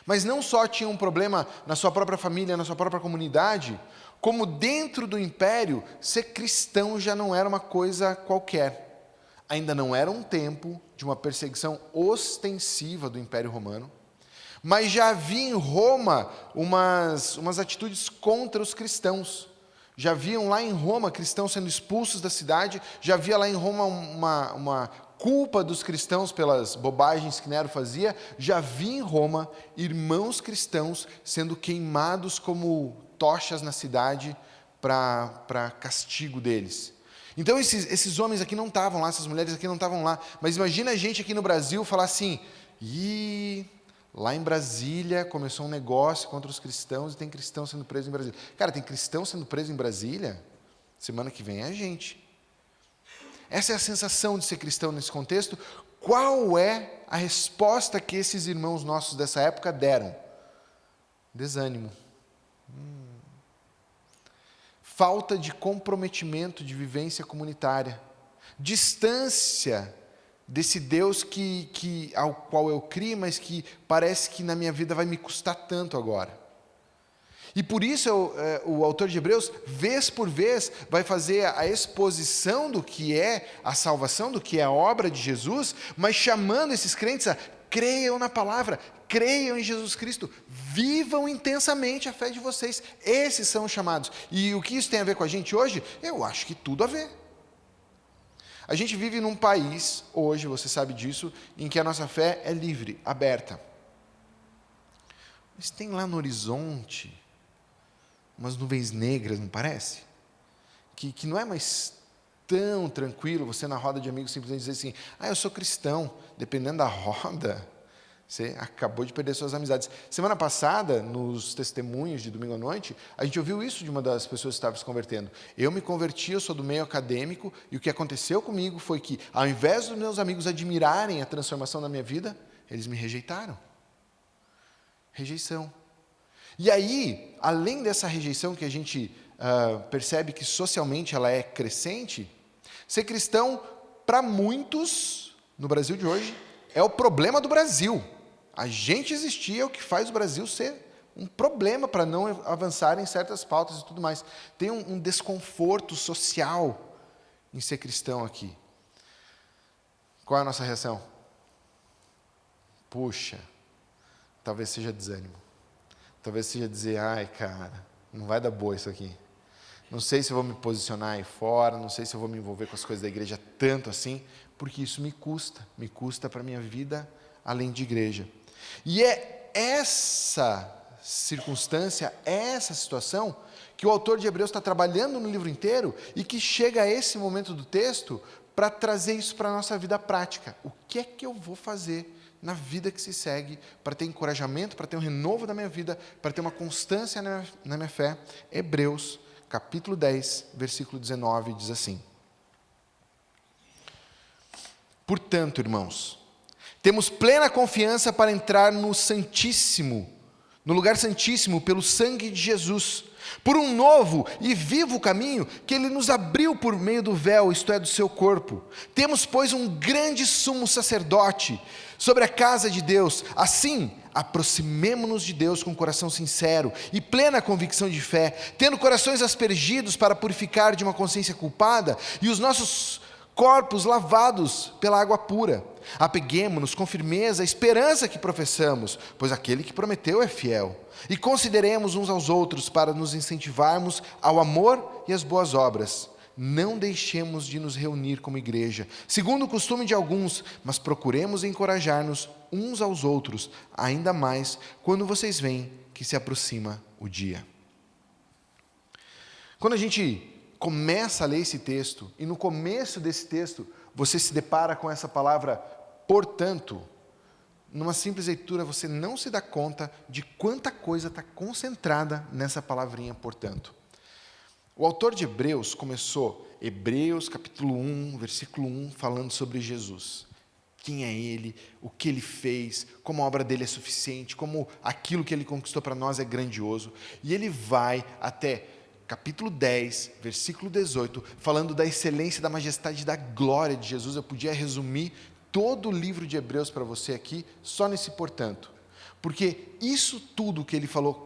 Mas não só tinham um problema na sua própria família, na sua própria comunidade, como dentro do império, ser cristão já não era uma coisa qualquer. Ainda não era um tempo de uma perseguição ostensiva do Império Romano, mas já havia em Roma umas atitudes contra os cristãos. Já haviam lá em Roma cristãos sendo expulsos da cidade, já havia lá em Roma uma culpa dos cristãos pelas bobagens que Nero fazia, já havia em Roma irmãos cristãos sendo queimados como tochas na cidade para castigo deles. Então esses homens aqui não estavam lá, essas mulheres aqui não estavam lá, mas imagina a gente aqui no Brasil falar assim: lá em Brasília começou um negócio contra os cristãos e tem cristão sendo preso em Brasília. Cara, tem cristão sendo preso em Brasília? Semana que vem é a gente. Essa é a sensação de ser cristão nesse contexto. Qual é a resposta que esses irmãos nossos dessa época deram? Desânimo. Falta de comprometimento, de vivência comunitária. Distância desse Deus ao qual eu criei, mas que parece que na minha vida vai me custar tanto agora. E por isso o autor de Hebreus, vez por vez, vai fazer a exposição do que é a salvação, do que é a obra de Jesus, mas chamando esses crentes a creiam na palavra, creiam em Jesus Cristo, vivam intensamente a fé de vocês. Esses são os chamados. E o que isso tem a ver com a gente hoje? Eu acho que tudo a ver. A gente vive num país, hoje, você sabe disso, em que a nossa fé é livre, aberta. Mas tem lá no horizonte umas nuvens negras, não parece? Que não é mais tão tranquilo você na roda de amigos simplesmente dizer assim: eu sou cristão. Dependendo da roda, você acabou de perder suas amizades. Semana passada, nos testemunhos de domingo à noite, a gente ouviu isso de uma das pessoas que estava se convertendo. Eu me converti, eu sou do meio acadêmico, e o que aconteceu comigo foi que, ao invés dos meus amigos admirarem a transformação da minha vida, eles me rejeitaram. Rejeição. E aí, além dessa rejeição que a gente percebe que socialmente ela é crescente, ser cristão, para muitos, no Brasil de hoje, é o problema do Brasil. A gente existir é o que faz o Brasil ser um problema para não avançar em certas pautas e tudo mais. Tem um desconforto social em ser cristão aqui. Qual é a nossa reação? Puxa, talvez seja desânimo. Talvez seja dizer, ai cara, não vai dar boa isso aqui. Não sei se eu vou me posicionar aí fora, não sei se eu vou me envolver com as coisas da igreja tanto assim, porque isso me custa para a minha vida além de igreja. E é essa circunstância, essa situação, que o autor de Hebreus está trabalhando no livro inteiro e que chega a esse momento do texto para trazer isso para a nossa vida prática. O que é que eu vou fazer na vida que se segue para ter encorajamento, para ter um renovo da minha vida, para ter uma constância na minha fé? Hebreus, capítulo 10, versículo 19, diz assim: portanto, irmãos, temos plena confiança para entrar no Santíssimo, no lugar santíssimo, pelo sangue de Jesus, por um novo e vivo caminho que Ele nos abriu por meio do véu, isto é, do seu corpo. Temos, pois, um grande sumo sacerdote sobre a casa de Deus. Assim, aproximemo-nos de Deus com coração sincero e plena convicção de fé, tendo corações aspergidos para purificar de uma consciência culpada e os nossos corpos lavados pela água pura. Apeguemo-nos com firmeza à esperança que professamos, pois aquele que prometeu é fiel. E consideremos uns aos outros para nos incentivarmos ao amor e às boas obras. Não deixemos de nos reunir como igreja, segundo o costume de alguns, mas procuremos encorajar-nos uns aos outros, ainda mais quando vocês veem que se aproxima o dia. Quando a gente começa a ler esse texto, e no começo desse texto, você se depara com essa palavra, portanto, numa simples leitura você não se dá conta de quanta coisa está concentrada nessa palavrinha, portanto. O autor de Hebreus começou, Hebreus capítulo 1, versículo 1, falando sobre Jesus. Quem é Ele, o que Ele fez, como a obra dele é suficiente, como aquilo que Ele conquistou para nós é grandioso. E ele vai até capítulo 10, versículo 18, falando da excelência, da majestade e da glória de Jesus. Eu podia resumir todo o livro de Hebreus para você aqui, só nesse portanto. Porque isso tudo que ele falou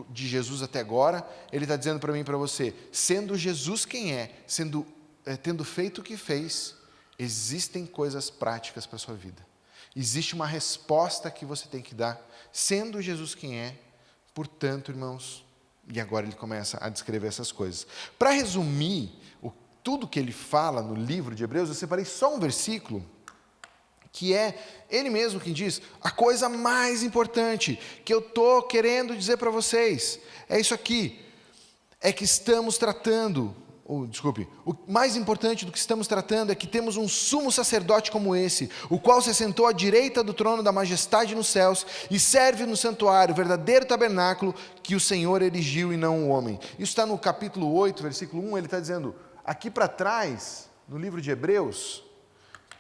de Jesus até agora, ele está dizendo para mim e para você, sendo Jesus quem é, tendo feito o que fez, existem coisas práticas para a sua vida. Existe uma resposta que você tem que dar, sendo Jesus quem é, portanto, irmãos. E agora ele começa a descrever essas coisas. Para resumir tudo que ele fala no livro de Hebreus, eu separei só um versículo, que é ele mesmo quem diz, a coisa mais importante que eu estou querendo dizer para vocês, é isso aqui, é que estamos tratando, o mais importante do que estamos tratando é que temos um sumo sacerdote como esse, o qual se assentou à direita do trono da majestade nos céus e serve no santuário, o verdadeiro tabernáculo que o Senhor erigiu e não o homem. Isso está no capítulo 8, versículo 1, ele está dizendo, aqui para trás, no livro de Hebreus,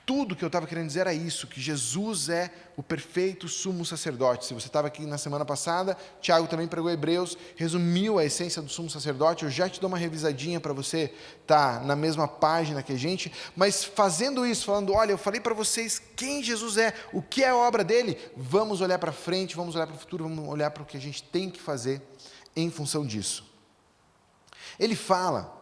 tudo que eu estava querendo dizer era isso, que Jesus é o perfeito sumo sacerdote. Se você estava aqui na semana passada, Tiago também pregou Hebreus, resumiu a essência do sumo sacerdote, eu já te dou uma revisadinha para você estar na mesma página que a gente, mas fazendo isso, falando, olha, eu falei para vocês quem Jesus é, o que é a obra dele, vamos olhar para frente, vamos olhar para o futuro, vamos olhar para o que a gente tem que fazer em função disso. Ele fala,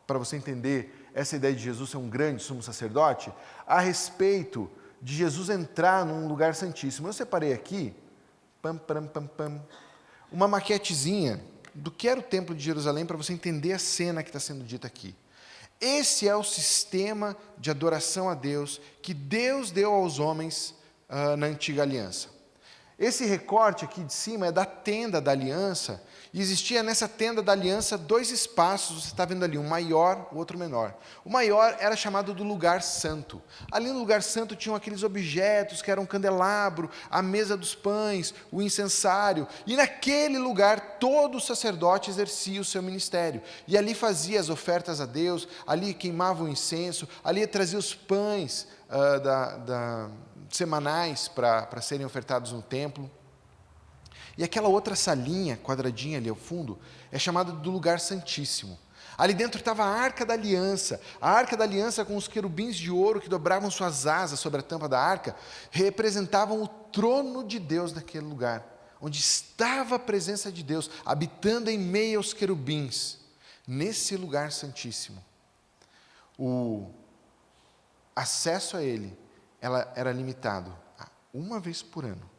para você entender essa ideia de Jesus ser um grande sumo sacerdote, a respeito de Jesus entrar num lugar santíssimo. Eu separei aqui, uma maquetezinha do que era o templo de Jerusalém, para você entender a cena que está sendo dita aqui. Esse é o sistema de adoração a Deus que Deus deu aos homens na antiga aliança. Esse recorte aqui de cima é da tenda da aliança, e existia nessa tenda da aliança 2 espaços, você está vendo ali, um maior, o outro menor. O maior era chamado do lugar santo. Ali no lugar santo tinham aqueles objetos que eram o candelabro, a mesa dos pães, o incensário, e naquele lugar todo sacerdote exercia o seu ministério, e ali fazia as ofertas a Deus, ali queimava o incenso, ali trazia os pães semanais para serem ofertados no templo. E aquela outra salinha, quadradinha ali ao fundo, é chamada do lugar santíssimo. Ali dentro estava a Arca da Aliança com os querubins de ouro que dobravam suas asas sobre a tampa da arca, representavam o trono de Deus naquele lugar. onde estava a presença de Deus, habitando em meio aos querubins, nesse lugar santíssimo, o acesso a Ele era limitado a uma vez por ano.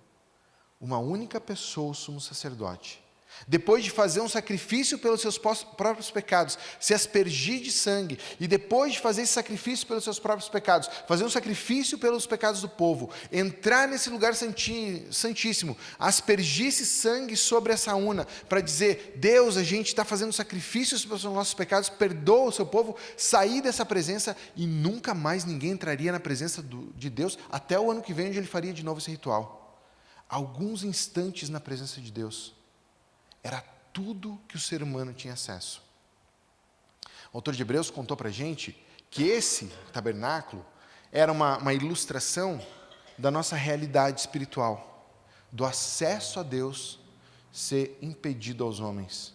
Uma única pessoa, o sumo sacerdote, depois de fazer um sacrifício pelos seus próprios pecados, se aspergir de sangue, e depois de fazer esse sacrifício pelos seus próprios pecados, fazer um sacrifício pelos pecados do povo, entrar nesse lugar santíssimo, aspergir esse sangue sobre essa urna, para dizer: Deus, a gente está fazendo sacrifícios pelos nossos pecados, perdoa o seu povo, sair dessa presença, e nunca mais ninguém entraria na presença de Deus, até o ano que vem, onde ele faria de novo esse ritual. Alguns instantes na presença de Deus era tudo que o ser humano tinha acesso. O autor de Hebreus contou para a gente que esse tabernáculo era uma ilustração da nossa realidade espiritual, do acesso a Deus ser impedido aos homens.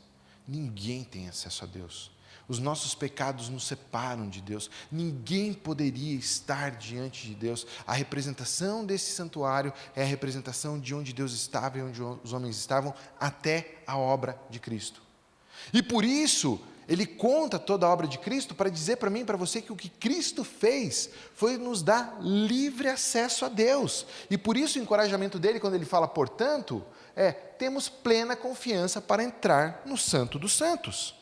Ninguém tem acesso a Deus. Os nossos pecados nos separam de Deus. Ninguém poderia estar diante de Deus. A representação desse santuário é a representação de onde Deus estava e onde os homens estavam até a obra de Cristo. E por isso, ele conta toda a obra de Cristo para dizer para mim e para você que o que Cristo fez foi nos dar livre acesso a Deus. E por isso o encorajamento dele, quando ele fala, portanto, temos plena confiança para entrar no Santo dos Santos.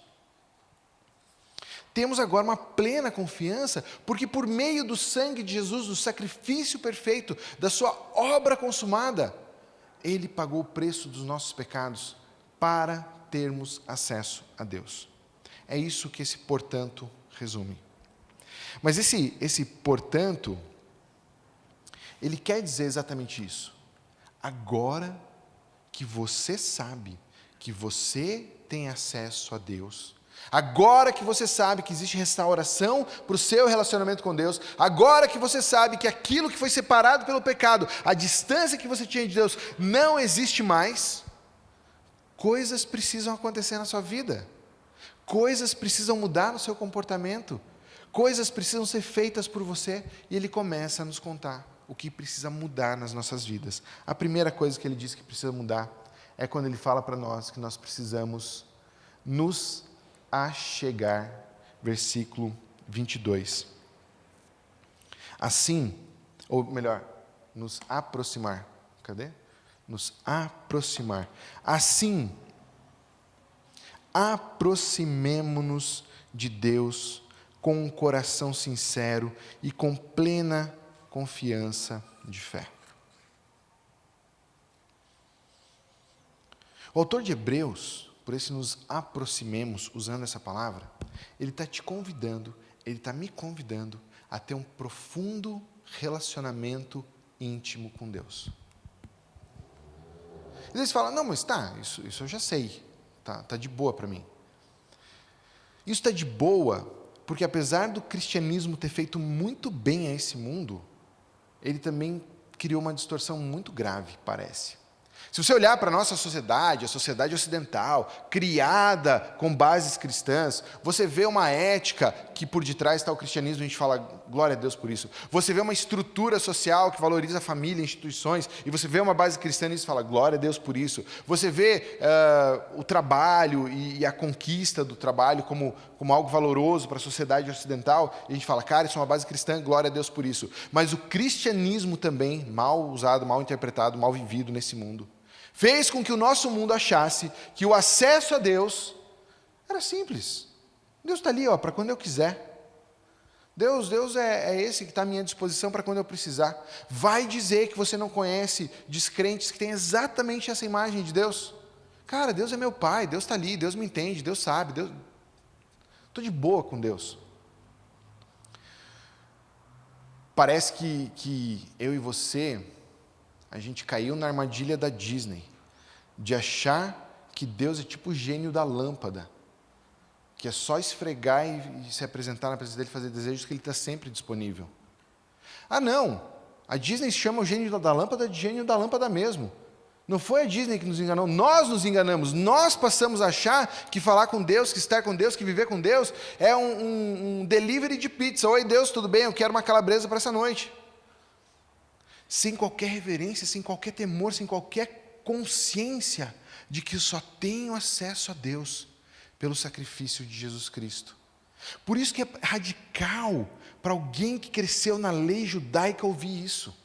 Temos agora uma plena confiança, porque por meio do sangue de Jesus, do sacrifício perfeito, da sua obra consumada, Ele pagou o preço dos nossos pecados para termos acesso a Deus. É isso que esse portanto resume. Mas esse portanto, ele quer dizer exatamente isso. Agora que você sabe que você tem acesso a Deus, agora que você sabe que existe restauração para o seu relacionamento com Deus, agora que você sabe que aquilo que foi separado pelo pecado, a distância que você tinha de Deus, não existe mais, coisas precisam acontecer na sua vida, coisas precisam mudar no seu comportamento, coisas precisam ser feitas por você, e ele começa a nos contar o que precisa mudar nas nossas vidas. A primeira coisa que ele diz que precisa mudar é quando ele fala para nós que nós precisamos nos achegar, versículo 22. Assim, ou melhor, nos aproximar. Cadê? Nos aproximar. Assim, aproximemo-nos de Deus com um coração sincero e com plena confiança de fé. O autor de Hebreus, por esse nos aproximemos, usando essa palavra, ele está te convidando, ele está me convidando a ter um profundo relacionamento íntimo com Deus. E eles falam, não, mas isso eu já sei, tá de boa para mim. Isso está de boa, porque apesar do cristianismo ter feito muito bem a esse mundo, ele também criou uma distorção muito grave, parece. Se você olhar para a nossa sociedade, a sociedade ocidental, criada com bases cristãs, você vê uma ética que por detrás está o cristianismo, a gente fala, glória a Deus por isso. Você vê uma estrutura social que valoriza a família, instituições, e você vê uma base cristã e você fala, glória a Deus por isso. Você vê o trabalho e a conquista do trabalho como algo valoroso para a sociedade ocidental, e a gente fala, cara, isso é uma base cristã, glória a Deus por isso. Mas o cristianismo também, mal usado, mal interpretado, mal vivido nesse mundo, fez com que o nosso mundo achasse que o acesso a Deus era simples. Deus está ali, para quando eu quiser. Deus é esse que está à minha disposição para quando eu precisar. Vai dizer que você não conhece descrentes que têm exatamente essa imagem de Deus? Cara, Deus é meu pai, Deus está ali, Deus me entende, Deus sabe, estou de boa com Deus. Parece que eu e você, a gente caiu na armadilha da Disney, de achar que Deus é tipo o gênio da lâmpada, que é só esfregar e se apresentar na presença dele, fazer desejos, que ele está sempre disponível. Não, a Disney chama o gênio da lâmpada de gênio da lâmpada mesmo. Não foi a Disney que nos enganou, nós nos enganamos, nós passamos a achar que falar com Deus, que estar com Deus, que viver com Deus, é um delivery de pizza. Oi Deus, tudo bem? Eu quero uma calabresa para essa noite. Sem qualquer reverência, sem qualquer temor, sem qualquer consciência de que eu só tenho acesso a Deus pelo sacrifício de Jesus Cristo. Por isso que é radical para alguém que cresceu na lei judaica ouvir isso.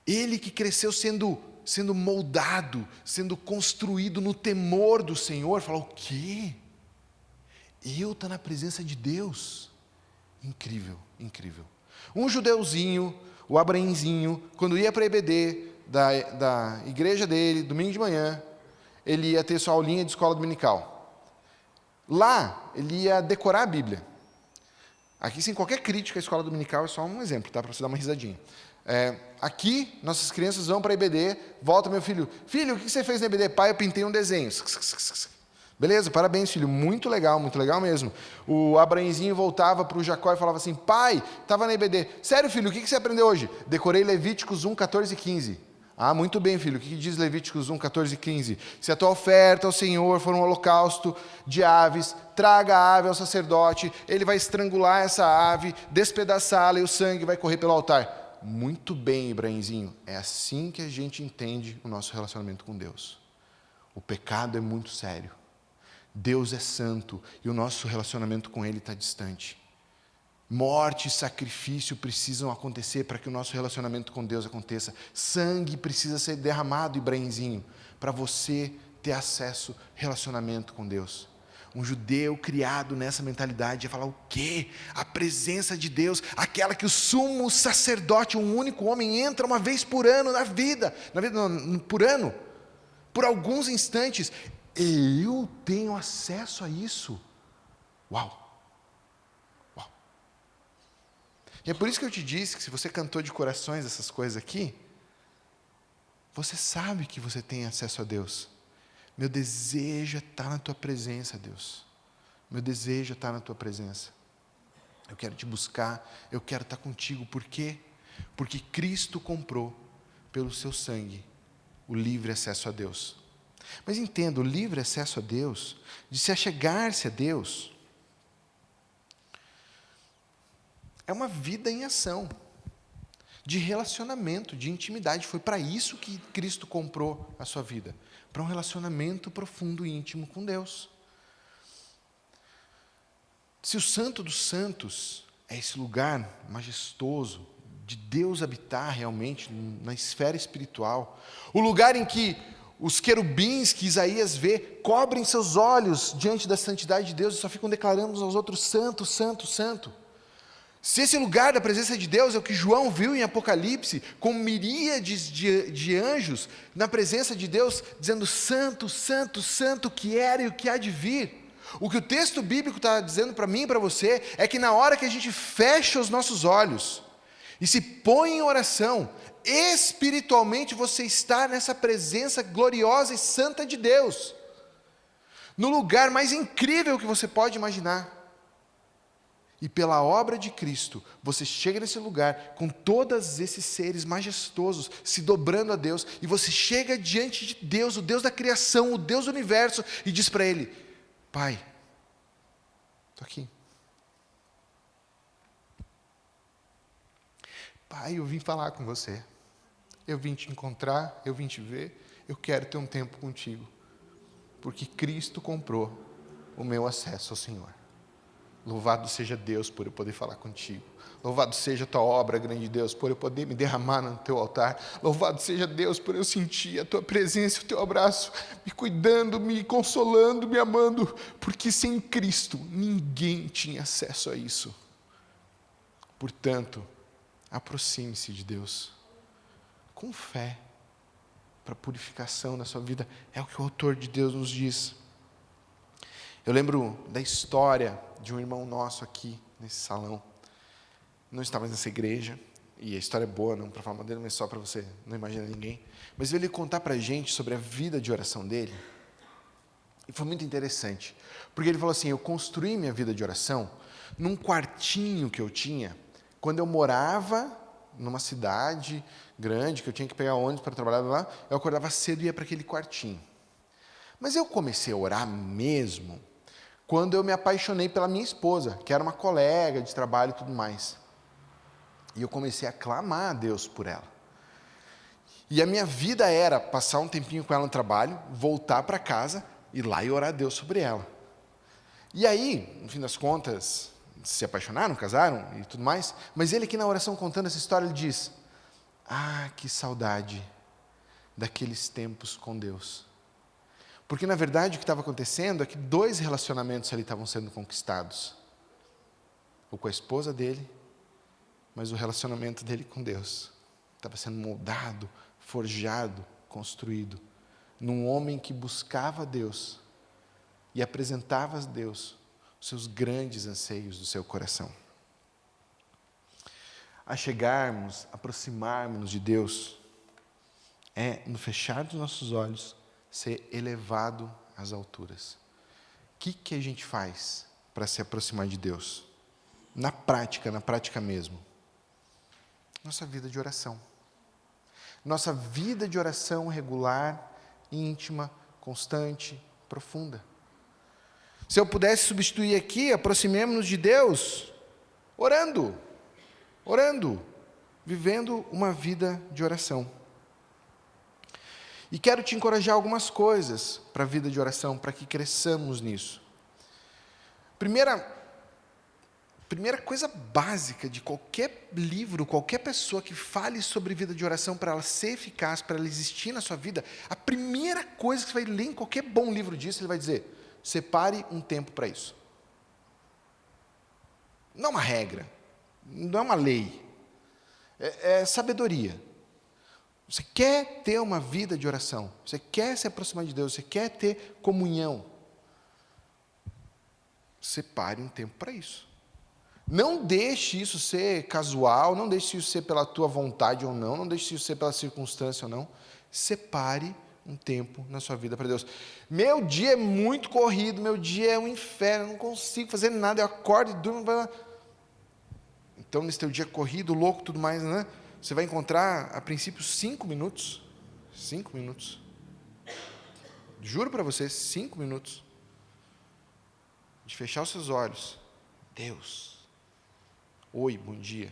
Ele que cresceu sendo moldado, sendo construído no temor do Senhor, fala: o quê? Eu estou na presença de Deus? Incrível, incrível. Um judeuzinho, o Abrainzinho, quando ia para a EBD da igreja dele, domingo de manhã, ele ia ter sua aulinha de escola dominical. Lá, ele ia decorar a Bíblia. Aqui, sem qualquer crítica à escola dominical, é só um exemplo, tá? Para você dar uma risadinha. Aqui, nossas crianças vão para a EBD, volta meu filho: filho, o que você fez na EBD? Pai, eu pintei um desenho. Beleza, parabéns, filho, muito legal mesmo. O Abrainzinho voltava para o Jacó e falava assim: pai, estava na EBD. Sério, filho, o que você aprendeu hoje? Decorei Levíticos 1, 14 e 15. Ah, muito bem, filho, o que diz Levíticos 1, 14 e 15? Se a tua oferta ao Senhor for um holocausto de aves, traga a ave ao sacerdote, ele vai estrangular essa ave, despedaçá-la e o sangue vai correr pelo altar. Muito bem, Abrainzinho, é assim que a gente entende o nosso relacionamento com Deus. O pecado é muito sério. Deus é santo e o nosso relacionamento com Ele está distante. Morte e sacrifício precisam acontecer para que o nosso relacionamento com Deus aconteça. Sangue precisa ser derramado, Ibrahinzinho, para você ter acesso, relacionamento com Deus. Um judeu criado nessa mentalidade ia falar: o quê? A presença de Deus, aquela que o sumo sacerdote, um único homem, entra uma vez por ano na vida não, por ano, por alguns instantes. Eu tenho acesso a isso. Uau! Uau! E é por isso que eu te disse que se você cantou de corações essas coisas aqui, você sabe que você tem acesso a Deus. Meu desejo é estar na tua presença, Deus. Meu desejo é estar na tua presença. Eu quero te buscar, eu quero estar contigo. Por quê? Porque Cristo comprou, pelo seu sangue, o livre acesso a Deus. Mas entenda, o livre acesso a Deus, de se achegar-se a Deus, é uma vida em ação, de relacionamento, de intimidade. Foi para isso que Cristo comprou a sua vida, para um relacionamento profundo e íntimo com Deus. Se o Santo dos Santos é esse lugar majestoso, de Deus habitar realmente na esfera espiritual, o lugar em que os querubins que Isaías vê cobrem seus olhos diante da santidade de Deus e só ficam declarando uns aos outros: santo, santo, santo. Se esse lugar da presença de Deus é o que João viu em Apocalipse, com miríades de anjos na presença de Deus, dizendo: santo, santo, santo, que era e o que há de vir. O que o texto bíblico está dizendo para mim e para você é que na hora que a gente fecha os nossos olhos e se põe em oração, espiritualmente você está nessa presença gloriosa e santa de Deus, no lugar mais incrível que você pode imaginar. E pela obra de Cristo, você chega nesse lugar com todos esses seres majestosos se dobrando a Deus, e você chega diante de Deus, o Deus da criação, o Deus do universo, e diz para Ele: Pai, estou aqui. Pai, eu vim falar com você. Eu vim te encontrar, eu vim te ver, eu quero ter um tempo contigo. Porque Cristo comprou o meu acesso ao Senhor. Louvado seja Deus por eu poder falar contigo. Louvado seja a tua obra, grande Deus, por eu poder me derramar no teu altar. Louvado seja Deus por eu sentir a tua presença, o teu abraço, me cuidando, me consolando, me amando. Porque sem Cristo ninguém tinha acesso a isso. Portanto, aproxime-se de Deus com fé, para purificação na sua vida. É o que o autor de Deus nos diz. Eu lembro da história de um irmão nosso aqui, nesse salão. Não estava nessa igreja, e a história é boa, não para falar mal dele, mas só para você não imaginar ninguém. Mas veio ele contar para a gente sobre a vida de oração dele. E foi muito interessante, porque ele falou assim: eu construí minha vida de oração num quartinho que eu tinha, quando eu morava numa cidade grande, que eu tinha que pegar ônibus para trabalhar lá. Eu acordava cedo e ia para aquele quartinho. Mas eu comecei a orar mesmo quando eu me apaixonei pela minha esposa, que era uma colega de trabalho e tudo mais. E eu comecei a clamar a Deus por ela. E a minha vida era passar um tempinho com ela no trabalho, voltar para casa, ir lá e orar a Deus sobre ela. E aí, no fim das contas, se apaixonaram, casaram e tudo mais, mas ele aqui na oração contando essa história, ele diz: ah, que saudade daqueles tempos com Deus. Porque na verdade o que estava acontecendo é que 2 relacionamentos ali estavam sendo conquistados. O com a esposa dele, mas o relacionamento dele com Deus estava sendo moldado, forjado, construído num homem que buscava Deus e apresentava a Deus os seus grandes anseios do seu coração. A chegarmos, aproximarmos de Deus, é no fechar dos nossos olhos, ser elevado às alturas. O que a gente faz para se aproximar de Deus? Na prática mesmo. Nossa vida de oração. Nossa vida de oração regular, íntima, constante, profunda. Se eu pudesse substituir aqui, aproximemo-nos de Deus, orando, vivendo uma vida de oração. E quero te encorajar algumas coisas para a vida de oração, para que cresçamos nisso. Primeira coisa básica de qualquer livro, qualquer pessoa que fale sobre vida de oração, para ela ser eficaz, para ela existir na sua vida, a primeira coisa que você vai ler em qualquer bom livro disso, ele vai dizer: separe um tempo para isso. Não é uma regra, não é uma lei, é sabedoria. Você quer ter uma vida de oração, você quer se aproximar de Deus, você quer ter comunhão, separe um tempo para isso. Não deixe isso ser casual, não deixe isso ser pela tua vontade ou não deixe isso ser pela circunstância ou não. Separe um tempo na sua vida para Deus. Meu dia é muito corrido, meu dia é um inferno, eu não consigo fazer nada, eu acordo e durmo. Então, nesse teu dia corrido, louco, tudo mais, né? Você vai encontrar, a princípio, 5 minutos. 5 minutos. Juro para você, 5 minutos. De fechar os seus olhos. Deus. Oi, bom dia.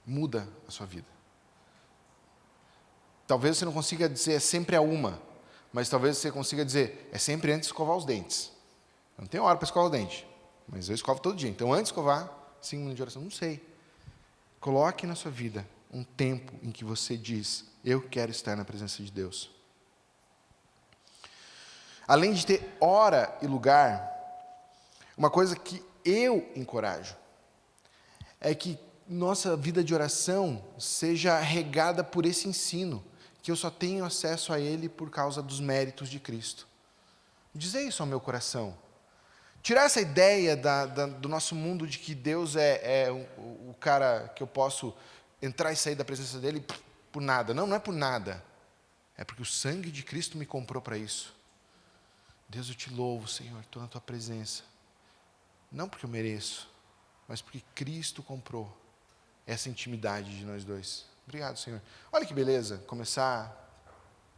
Muda a sua vida. Talvez você não consiga dizer é sempre a uma, mas talvez você consiga dizer é sempre antes de escovar os dentes. Eu não tenho hora para escovar os dentes, mas eu escovo todo dia. Então, antes de escovar, 5 minutos de oração, não sei. Coloque na sua vida um tempo em que você diz: eu quero estar na presença de Deus. Além de ter hora e lugar, uma coisa que eu encorajo é que nossa vida de oração seja regada por esse ensino, que eu só tenho acesso a ele por causa dos méritos de Cristo. Dizer isso ao meu coração. Tirar essa ideia do nosso mundo de que Deus é o cara que eu posso entrar e sair da presença dele por nada. Não é por nada. É porque o sangue de Cristo me comprou para isso. Deus, eu te louvo, Senhor, estou na tua presença. Não porque eu mereço, mas porque Cristo comprou essa intimidade de nós dois. Obrigado, Senhor. Olha que beleza começar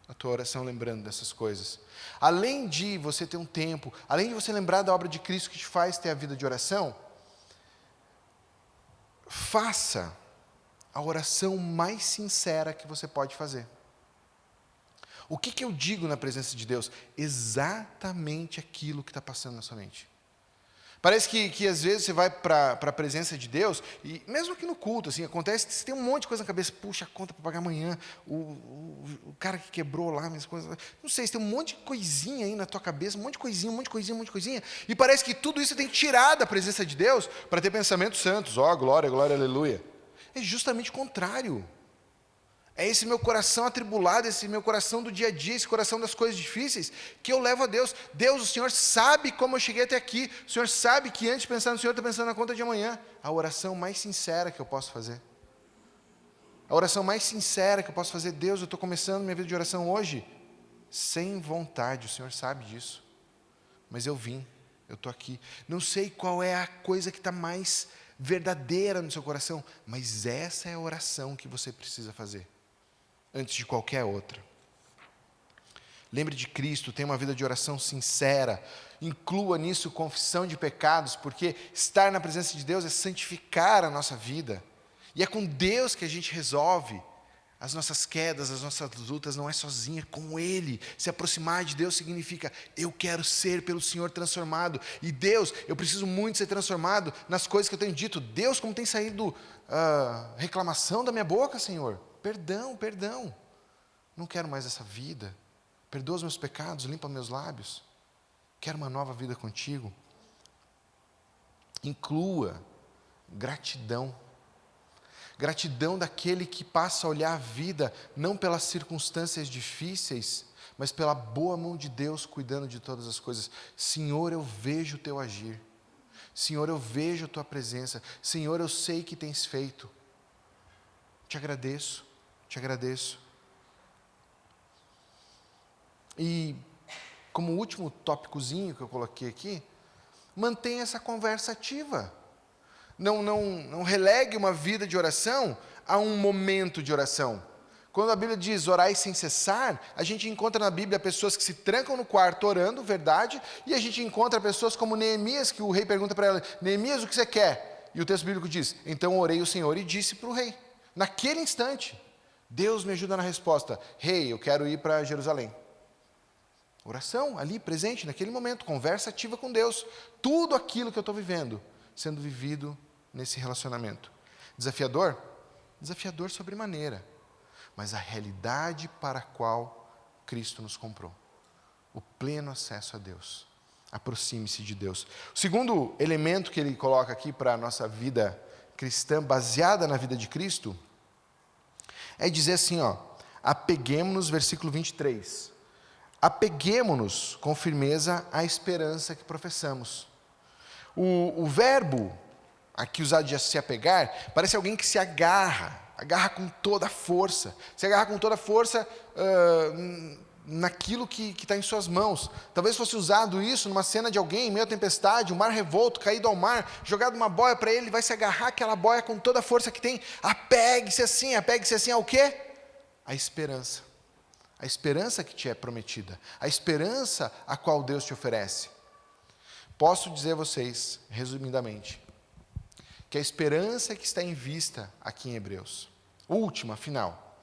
a tua oração lembrando dessas coisas. Além de você ter um tempo, além de você lembrar da obra de Cristo que te faz ter a vida de oração, faça a oração mais sincera que você pode fazer. O que eu digo na presença de Deus? Exatamente aquilo que está passando na sua mente. Parece que às vezes você vai para a presença de Deus, e mesmo aqui no culto, assim, acontece, você tem um monte de coisa na cabeça, puxa, a conta para pagar amanhã, o cara que quebrou lá, minhas coisas, não sei, você tem um monte de coisinha aí na tua cabeça, um monte de coisinha, e parece que tudo isso você tem que tirar da presença de Deus para ter pensamentos santos, glória, glória, aleluia. É justamente o contrário. É esse meu coração atribulado, esse meu coração do dia a dia, esse coração das coisas difíceis, que eu levo a Deus. Deus, o Senhor sabe como eu cheguei até aqui. O Senhor sabe que antes de pensar no Senhor, eu estou pensando na conta de amanhã. A oração mais sincera que eu posso fazer. A oração mais sincera que eu posso fazer. Deus, eu estou começando minha vida de oração hoje, sem vontade, o Senhor sabe disso. Mas eu vim, eu estou aqui. Não sei qual é a coisa que está mais verdadeira no seu coração, mas essa é a oração que você precisa fazer. Antes de qualquer outra. Lembre de Cristo, tenha uma vida de oração sincera, inclua nisso confissão de pecados, porque estar na presença de Deus é santificar a nossa vida. E é com Deus que a gente resolve as nossas quedas, as nossas lutas, não é sozinha, é com Ele. Se aproximar de Deus significa, eu quero ser pelo Senhor transformado. E Deus, eu preciso muito ser transformado nas coisas que eu tenho dito. Deus, como tem saído reclamação da minha boca, Senhor. Perdão, perdão. Não quero mais essa vida. Perdoa os meus pecados, limpa meus lábios. Quero uma nova vida contigo. Inclua gratidão. Gratidão daquele que passa a olhar a vida não pelas circunstâncias difíceis, mas pela boa mão de Deus cuidando de todas as coisas. Senhor, eu vejo o teu agir. Senhor, eu vejo a tua presença. Senhor, eu sei que tens feito. Te agradeço, te agradeço. E como último tópicozinho que eu coloquei aqui, mantenha essa conversa ativa. Não relegue uma vida de oração a um momento de oração. Quando a Bíblia diz orai sem cessar, a gente encontra na Bíblia pessoas que se trancam no quarto orando, verdade, e a gente encontra pessoas como Neemias, que o rei pergunta para ela, Neemias, o que você quer? E o texto bíblico diz, então orei o Senhor e disse para o rei. Naquele instante, Deus me ajuda na resposta, rei, eu quero ir para Jerusalém. Oração, ali, presente, naquele momento, conversa ativa com Deus. Tudo aquilo que eu estou vivendo, sendo vivido nesse relacionamento. Desafiador? Desafiador sobremaneira. Mas a realidade para a qual Cristo nos comprou. O pleno acesso a Deus. Aproxime-se de Deus. O segundo elemento que ele coloca aqui para a nossa vida cristã, baseada na vida de Cristo, é dizer assim, apeguemo-nos, versículo 23. Apeguemo-nos com firmeza à esperança que professamos. O verbo aqui usado de se apegar, parece alguém que se agarra com toda a força, se agarra com toda a força naquilo que está em suas mãos. Talvez fosse usado isso numa cena de alguém em meio à tempestade, o mar revolto, caído ao mar, jogado uma boia para ele vai se agarrar aquela boia com toda a força que tem. Apegue-se assim ao quê? A esperança. A esperança que te é prometida, a esperança a qual Deus te oferece. Posso dizer a vocês, resumidamente, que a esperança que está em vista aqui em Hebreus, última, final,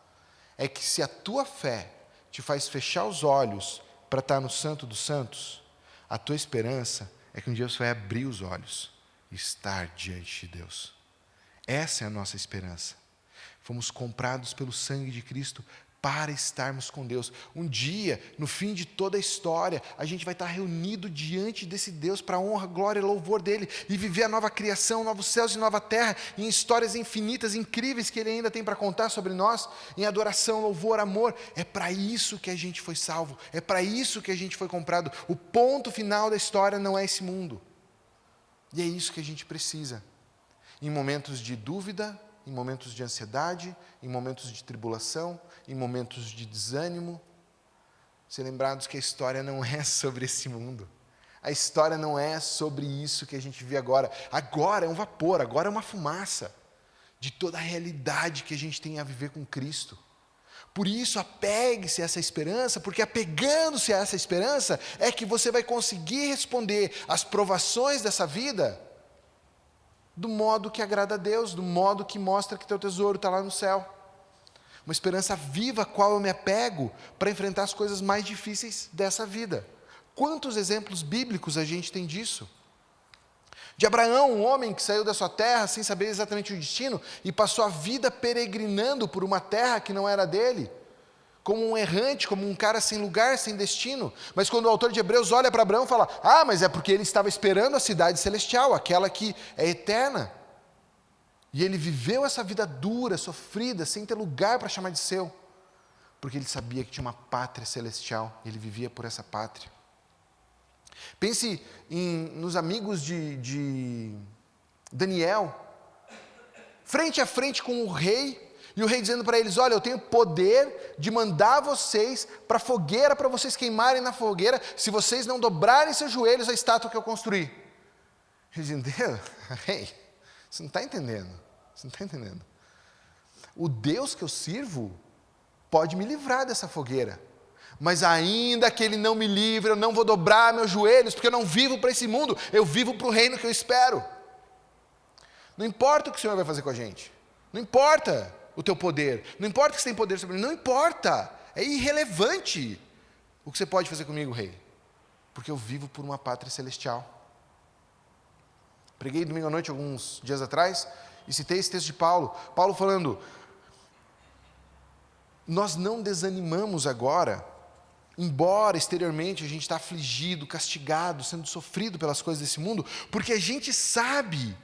é que se a tua fé te faz fechar os olhos para estar no Santo dos Santos, a tua esperança é que um dia você vai abrir os olhos e estar diante de Deus. Essa é a nossa esperança. Fomos comprados pelo sangue de Cristo para estarmos com Deus. Um dia, no fim de toda a história, a gente vai estar reunido diante desse Deus para a honra, glória e louvor dele e viver a nova criação, novos céus e nova terra, em histórias infinitas, incríveis que ele ainda tem para contar sobre nós, em adoração, louvor, amor. É para isso que a gente foi salvo, é para isso que a gente foi comprado. O ponto final da história não é esse mundo. E é isso que a gente precisa. Em momentos de dúvida, em momentos de ansiedade, em momentos de tribulação, em momentos de desânimo, ser lembrados que a história não é sobre esse mundo. A história não é sobre isso que a gente vê agora. Agora é um vapor, agora é uma fumaça de toda a realidade que a gente tem a viver com Cristo. Por isso, apegue-se a essa esperança, porque apegando-se a essa esperança é que você vai conseguir responder às provações dessa vida do modo que agrada a Deus, do modo que mostra que teu tesouro está lá no céu. Uma esperança viva a qual eu me apego para enfrentar as coisas mais difíceis dessa vida. Quantos exemplos bíblicos a gente tem disso? De Abraão, um homem que saiu da sua terra sem saber exatamente o destino e passou a vida peregrinando por uma terra que não era dele, como um errante, como um cara sem lugar, sem destino. Mas quando o autor de Hebreus olha para Abraão e fala, mas é porque ele estava esperando a cidade celestial, aquela que é eterna. E ele viveu essa vida dura, sofrida, sem ter lugar para chamar de seu, porque ele sabia que tinha uma pátria celestial, ele vivia por essa pátria. Pense nos amigos de Daniel, frente a frente com o rei, e o rei dizendo para eles, olha, eu tenho poder de mandar vocês para a fogueira, para vocês queimarem na fogueira, se vocês não dobrarem seus joelhos à estátua que eu construí. Eles dizem, rei, você não está entendendo, você não está entendendo. O Deus que eu sirvo pode me livrar dessa fogueira, mas ainda que Ele não me livre, eu não vou dobrar meus joelhos, porque eu não vivo para esse mundo, eu vivo para o reino que eu espero. Não importa o que o Senhor vai fazer com a gente, Não importa o teu poder. Não importa que você tem poder sobre mim. Não importa. É irrelevante o que você pode fazer comigo, rei. Porque eu vivo por uma pátria celestial. Preguei domingo à noite, alguns dias atrás, e citei esse texto de Paulo. Paulo falando, nós não desanimamos agora, embora exteriormente a gente está afligido, castigado, sendo sofrido pelas coisas desse mundo, porque a gente sabe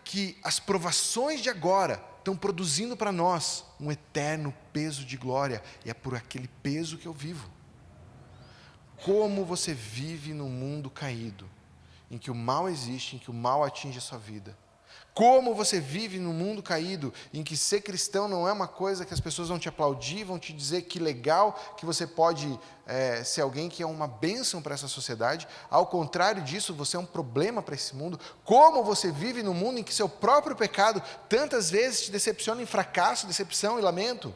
que as provações de agora estão produzindo para nós um eterno peso de glória, e é por aquele peso que eu vivo. Como você vive num mundo caído, em que o mal existe, em que o mal atinge a sua vida? Como você vive num mundo caído, em que ser cristão não é uma coisa que as pessoas vão te aplaudir, vão te dizer que legal, que você pode ser alguém que é uma bênção para essa sociedade? Ao contrário disso, você é um problema para esse mundo. Como você vive num mundo em que seu próprio pecado tantas vezes te decepciona em fracasso, decepção e lamento?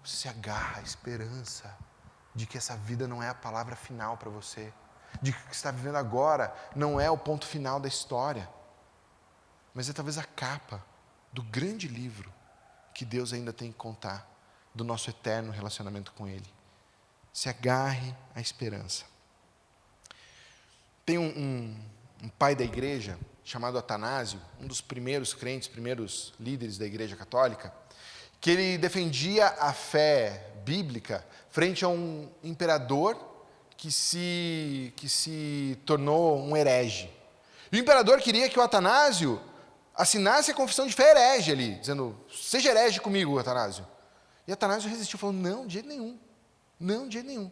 Você se agarra à esperança de que essa vida não é a palavra final para você, de que o que você está vivendo agora não é o ponto final da história, mas é talvez a capa do grande livro que Deus ainda tem que contar, do nosso eterno relacionamento com Ele. Se agarre à esperança. Tem um pai da igreja, chamado Atanásio, um dos primeiros crentes, primeiros líderes da igreja católica, que ele defendia a fé bíblica frente a um imperador que se tornou um herege. E o imperador queria que o Atanásio assinasse a confissão de fé herege ali, dizendo, seja herege comigo, Atanásio. E Atanásio resistiu, falou, não, de jeito nenhum. Não, de jeito nenhum.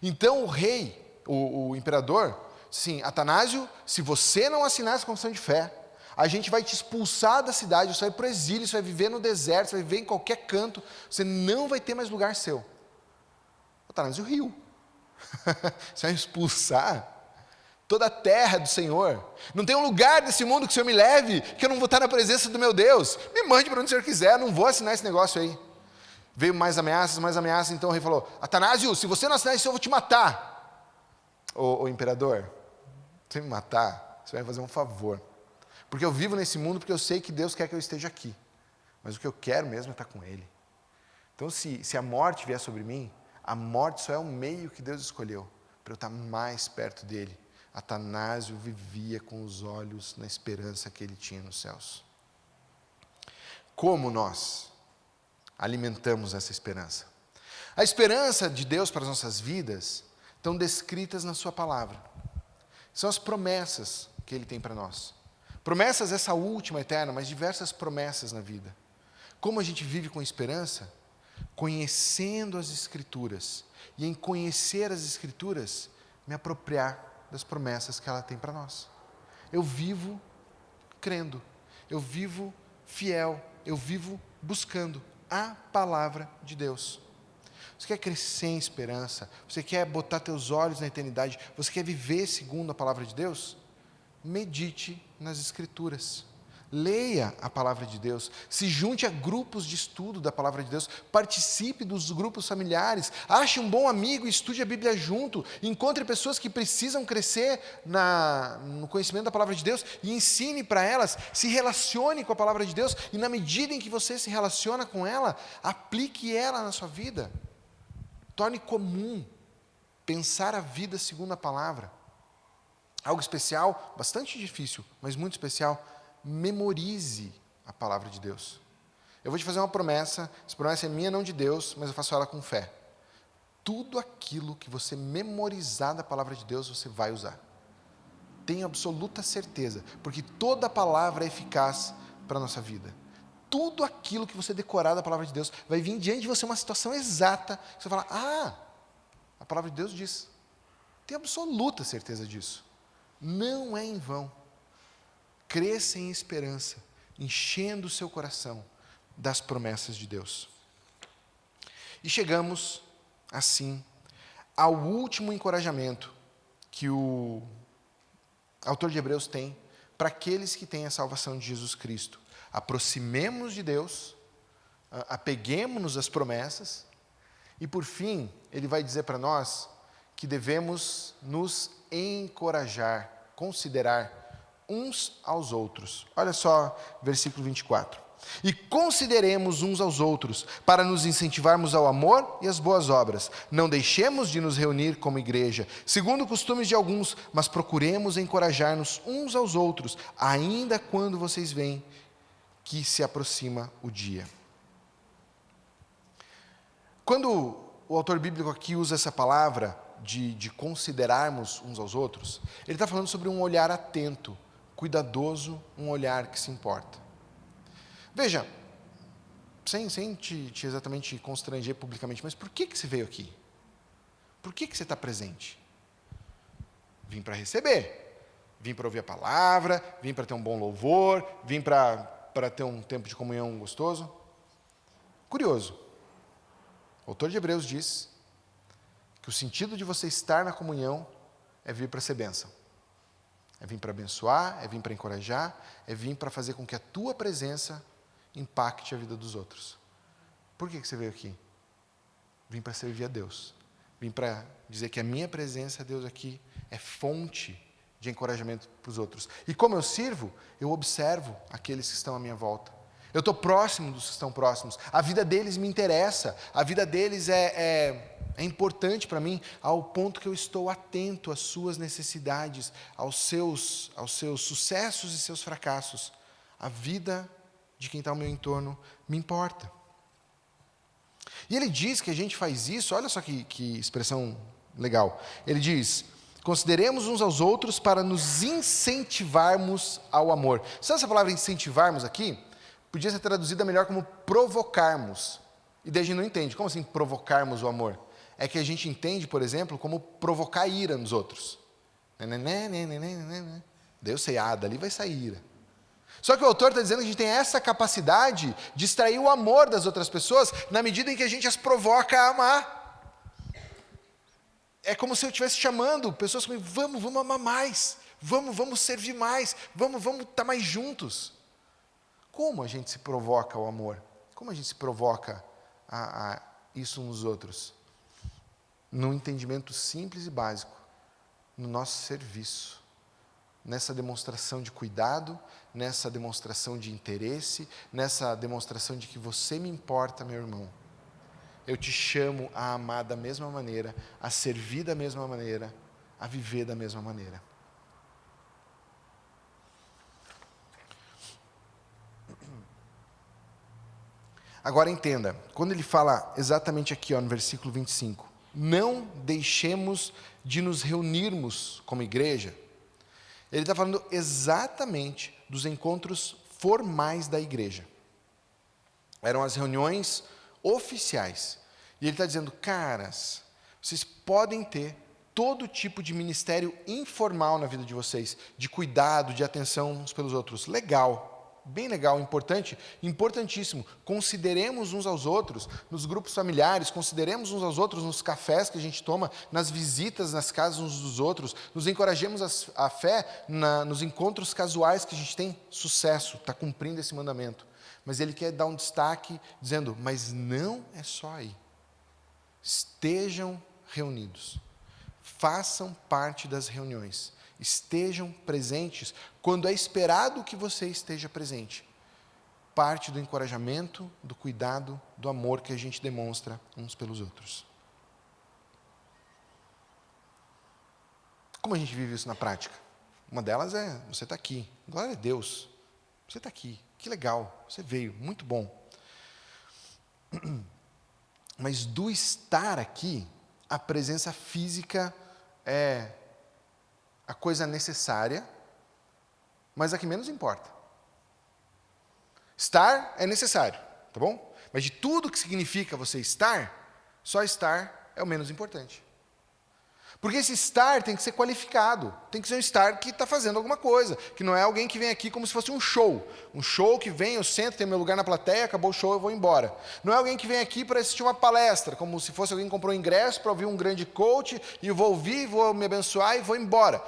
Então o rei, o imperador, disse assim, Atanásio, se você não assinar essa confissão de fé, a gente vai te expulsar da cidade, você vai para o exílio, você vai viver no deserto, você vai viver em qualquer canto, você não vai ter mais lugar seu. Atanásio riu. Você vai expulsar toda a terra do Senhor? Não tem um lugar desse mundo que o Senhor me leve, que eu não vou estar na presença do meu Deus. Me mande para onde o Senhor quiser, não vou assinar esse negócio aí. Veio mais ameaças, então o rei falou, Atanásio, se você não assinar isso, eu vou te matar. Ô imperador, você me matar, você vai fazer um favor. Porque eu vivo nesse mundo porque eu sei que Deus quer que eu esteja aqui. Mas o que eu quero mesmo é estar com Ele. Então se a morte vier sobre mim, a morte só é o meio que Deus escolheu para eu estar mais perto dEle. Atanásio vivia com os olhos na esperança que ele tinha nos céus. Como nós alimentamos essa esperança? A esperança de Deus para as nossas vidas estão descritas na sua palavra. São as promessas que Ele tem para nós. Promessas essa última eterna, mas diversas promessas na vida. Como a gente vive com esperança? Conhecendo as Escrituras. E em conhecer as Escrituras, me apropriar das promessas que ela tem para nós. Eu vivo crendo, eu vivo fiel, eu vivo buscando a palavra de Deus. Você quer crescer em esperança? Você quer botar teus olhos na eternidade? Você quer viver segundo a palavra de Deus? Medite nas Escrituras. Leia a palavra de Deus, se junte a grupos de estudo da palavra de Deus, participe dos grupos familiares, ache um bom amigo e estude a Bíblia junto, encontre pessoas que precisam crescer no conhecimento da palavra de Deus e ensine para elas, se relacione com a palavra de Deus e na medida em que você se relaciona com ela, aplique ela na sua vida. Torne comum pensar a vida segundo a palavra. Algo especial, bastante difícil, mas muito especial. Memorize a palavra de Deus. Eu vou te fazer uma promessa, essa promessa é minha, não de Deus, mas eu faço ela com fé. Tudo aquilo que você memorizar da palavra de Deus, você vai usar. Tenho absoluta certeza, porque toda palavra é eficaz para a nossa vida. Tudo aquilo que você decorar da palavra de Deus, vai vir diante de você uma situação exata, que você fala, a palavra de Deus diz. Tenho absoluta certeza disso. Não é em vão. Cresça em esperança, enchendo o seu coração das promessas de Deus. E chegamos, assim, ao último encorajamento que o autor de Hebreus tem para aqueles que têm a salvação de Jesus Cristo. Aproximemo-nos de Deus, apeguemo-nos às promessas, e por fim, ele vai dizer para nós que devemos nos encorajar, considerar uns aos outros. Olha só, versículo 24. E consideremos uns aos outros, para nos incentivarmos ao amor e às boas obras. Não deixemos de nos reunir como igreja, segundo costumes de alguns, mas procuremos encorajar-nos uns aos outros, ainda quando vocês veem que se aproxima o dia. Quando o autor bíblico aqui usa essa palavra de considerarmos uns aos outros, ele está falando sobre um olhar atento, cuidadoso, um olhar que se importa. Veja, sem te exatamente constranger publicamente, mas por que você veio aqui? Por que você está presente? Vim para receber, vim para ouvir a palavra, vim para ter um bom louvor, vim para ter um tempo de comunhão gostoso. Curioso, o autor de Hebreus diz que o sentido de você estar na comunhão é vir para ser bênção. É vir para abençoar, é vir para encorajar, é vir para fazer com que a tua presença impacte a vida dos outros. Por que você veio aqui? Vim para servir a Deus. Vim para dizer que a minha presença, Deus, aqui é fonte de encorajamento para os outros. E como eu sirvo, eu observo aqueles que estão à minha volta. Eu estou próximo dos que estão próximos. A vida deles me interessa. A vida deles é importante para mim, ao ponto que eu estou atento às suas necessidades, aos seus sucessos e seus fracassos. A vida de quem está ao meu entorno me importa. E ele diz que a gente faz isso, olha só que expressão legal. Ele diz: consideremos uns aos outros para nos incentivarmos ao amor. Sabe essa palavra incentivarmos aqui? Podia ser traduzida melhor como provocarmos. E daí a gente não entende. Como assim provocarmos o amor? É que a gente entende, por exemplo, como provocar ira nos outros. Daí eu sei, dali vai sair ira. Só que o autor está dizendo que a gente tem essa capacidade de extrair o amor das outras pessoas na medida em que a gente as provoca a amar. É como se eu estivesse chamando pessoas comigo, vamos amar mais, vamos servir mais, vamos estar mais juntos. Como a gente se provoca ao amor? Como a gente se provoca a isso uns nos outros? Num entendimento simples e básico, no nosso serviço. Nessa demonstração de cuidado, nessa demonstração de interesse, nessa demonstração de que você me importa, meu irmão. Eu te chamo a amar da mesma maneira, a servir da mesma maneira, a viver da mesma maneira. Agora entenda, quando ele fala exatamente aqui, no versículo 25, não deixemos de nos reunirmos como igreja, ele está falando exatamente dos encontros formais da igreja. Eram as reuniões oficiais. E ele está dizendo, caras, vocês podem ter todo tipo de ministério informal na vida de vocês, de cuidado, de atenção uns pelos outros. Legal, bem legal, importante, importantíssimo. Consideremos uns aos outros nos grupos familiares, consideremos uns aos outros nos cafés que a gente toma, nas visitas nas casas uns dos outros, nos encorajemos a fé nos encontros casuais que a gente tem sucesso, está cumprindo esse mandamento. Mas ele quer dar um destaque dizendo, mas não é só aí. Estejam reunidos, façam parte das reuniões. Estejam presentes quando é esperado que você esteja presente. Parte do encorajamento, do cuidado, do amor que a gente demonstra uns pelos outros. Como a gente vive isso na prática? Uma delas é, você está aqui, glória a Deus, você está aqui, que legal, você veio, muito bom. Mas do estar aqui, a presença física é a coisa necessária, mas a que menos importa. Estar é necessário, tá bom? Mas de tudo que significa você estar, só estar é o menos importante. Porque esse estar tem que ser qualificado, tem que ser um estar que está fazendo alguma coisa, que não é alguém que vem aqui como se fosse um show que vem, eu sento, tenho meu lugar na plateia, acabou o show, eu vou embora. Não é alguém que vem aqui para assistir uma palestra, como se fosse alguém que comprou um ingresso para ouvir um grande coach, e eu vou ouvir, vou me abençoar e vou embora.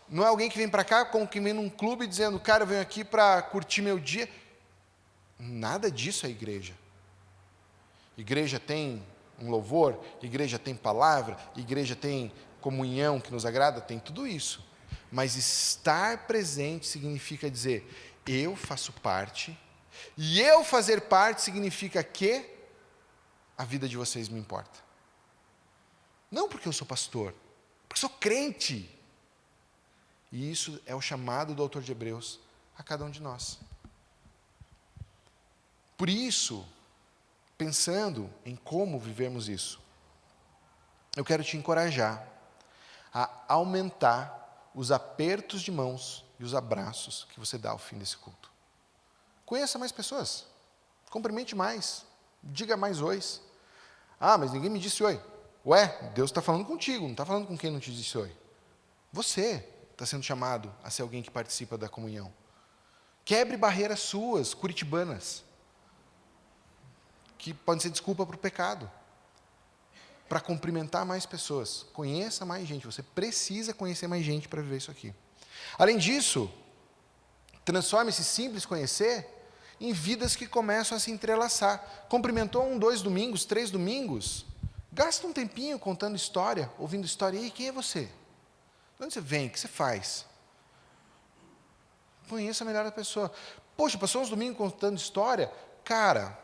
Não é alguém que vem para cá como que vem num clube dizendo, cara, eu venho aqui para curtir meu dia. Nada disso é igreja. Igreja tem um louvor, igreja tem palavra, igreja tem comunhão que nos agrada, tem tudo isso. Mas estar presente significa dizer, eu faço parte, e eu fazer parte significa que a vida de vocês me importa. Não porque eu sou pastor, porque sou crente. E isso é o chamado do autor de Hebreus a cada um de nós. Por isso, pensando em como vivermos isso, eu quero te encorajar a aumentar os apertos de mãos e os abraços que você dá ao fim desse culto. Conheça mais pessoas, cumprimente mais, diga mais ois. Ah, mas ninguém me disse oi. Ué, Deus está falando contigo, não está falando com quem não te disse oi. Você está sendo chamado a ser alguém que participa da comunhão. Quebre barreiras suas, curitibanas, que podem ser desculpa para o pecado, para cumprimentar mais pessoas. Conheça mais gente, você precisa conhecer mais gente para viver isso aqui. Além disso, transforme esse simples conhecer em vidas que começam a se entrelaçar. Cumprimentou 1, 2 domingos, 3 domingos, gasta um tempinho contando história, ouvindo história. E aí, quem é você? De onde você vem? O que você faz? Conheça melhor a pessoa. Poxa, passou uns domingos contando história? Cara,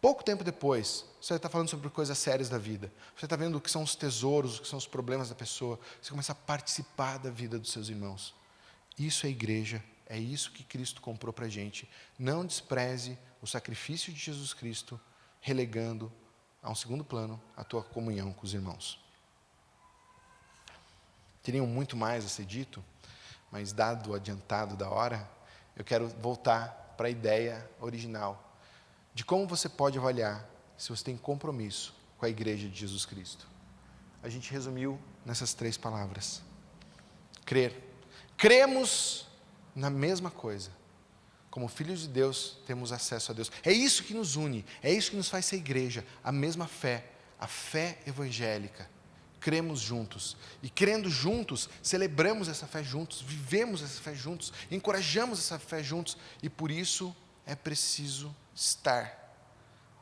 pouco tempo depois, você está falando sobre coisas sérias da vida. Você está vendo o que são os tesouros, o que são os problemas da pessoa. Você começa a participar da vida dos seus irmãos. Isso é igreja, é isso que Cristo comprou para a gente. Não despreze o sacrifício de Jesus Cristo, relegando a um segundo plano a tua comunhão com os irmãos. Teriam muito mais a ser dito, mas dado o adiantado da hora, eu quero voltar para a ideia original de como você pode avaliar se você tem compromisso com a igreja de Jesus Cristo. A gente resumiu nessas 3 palavras. Crer. Cremos na mesma coisa. Como filhos de Deus, temos acesso a Deus. É isso que nos une, é isso que nos faz ser igreja, a mesma fé, a fé evangélica. Cremos juntos. E crendo juntos, celebramos essa fé juntos, vivemos essa fé juntos, encorajamos essa fé juntos, e por isso é preciso estar.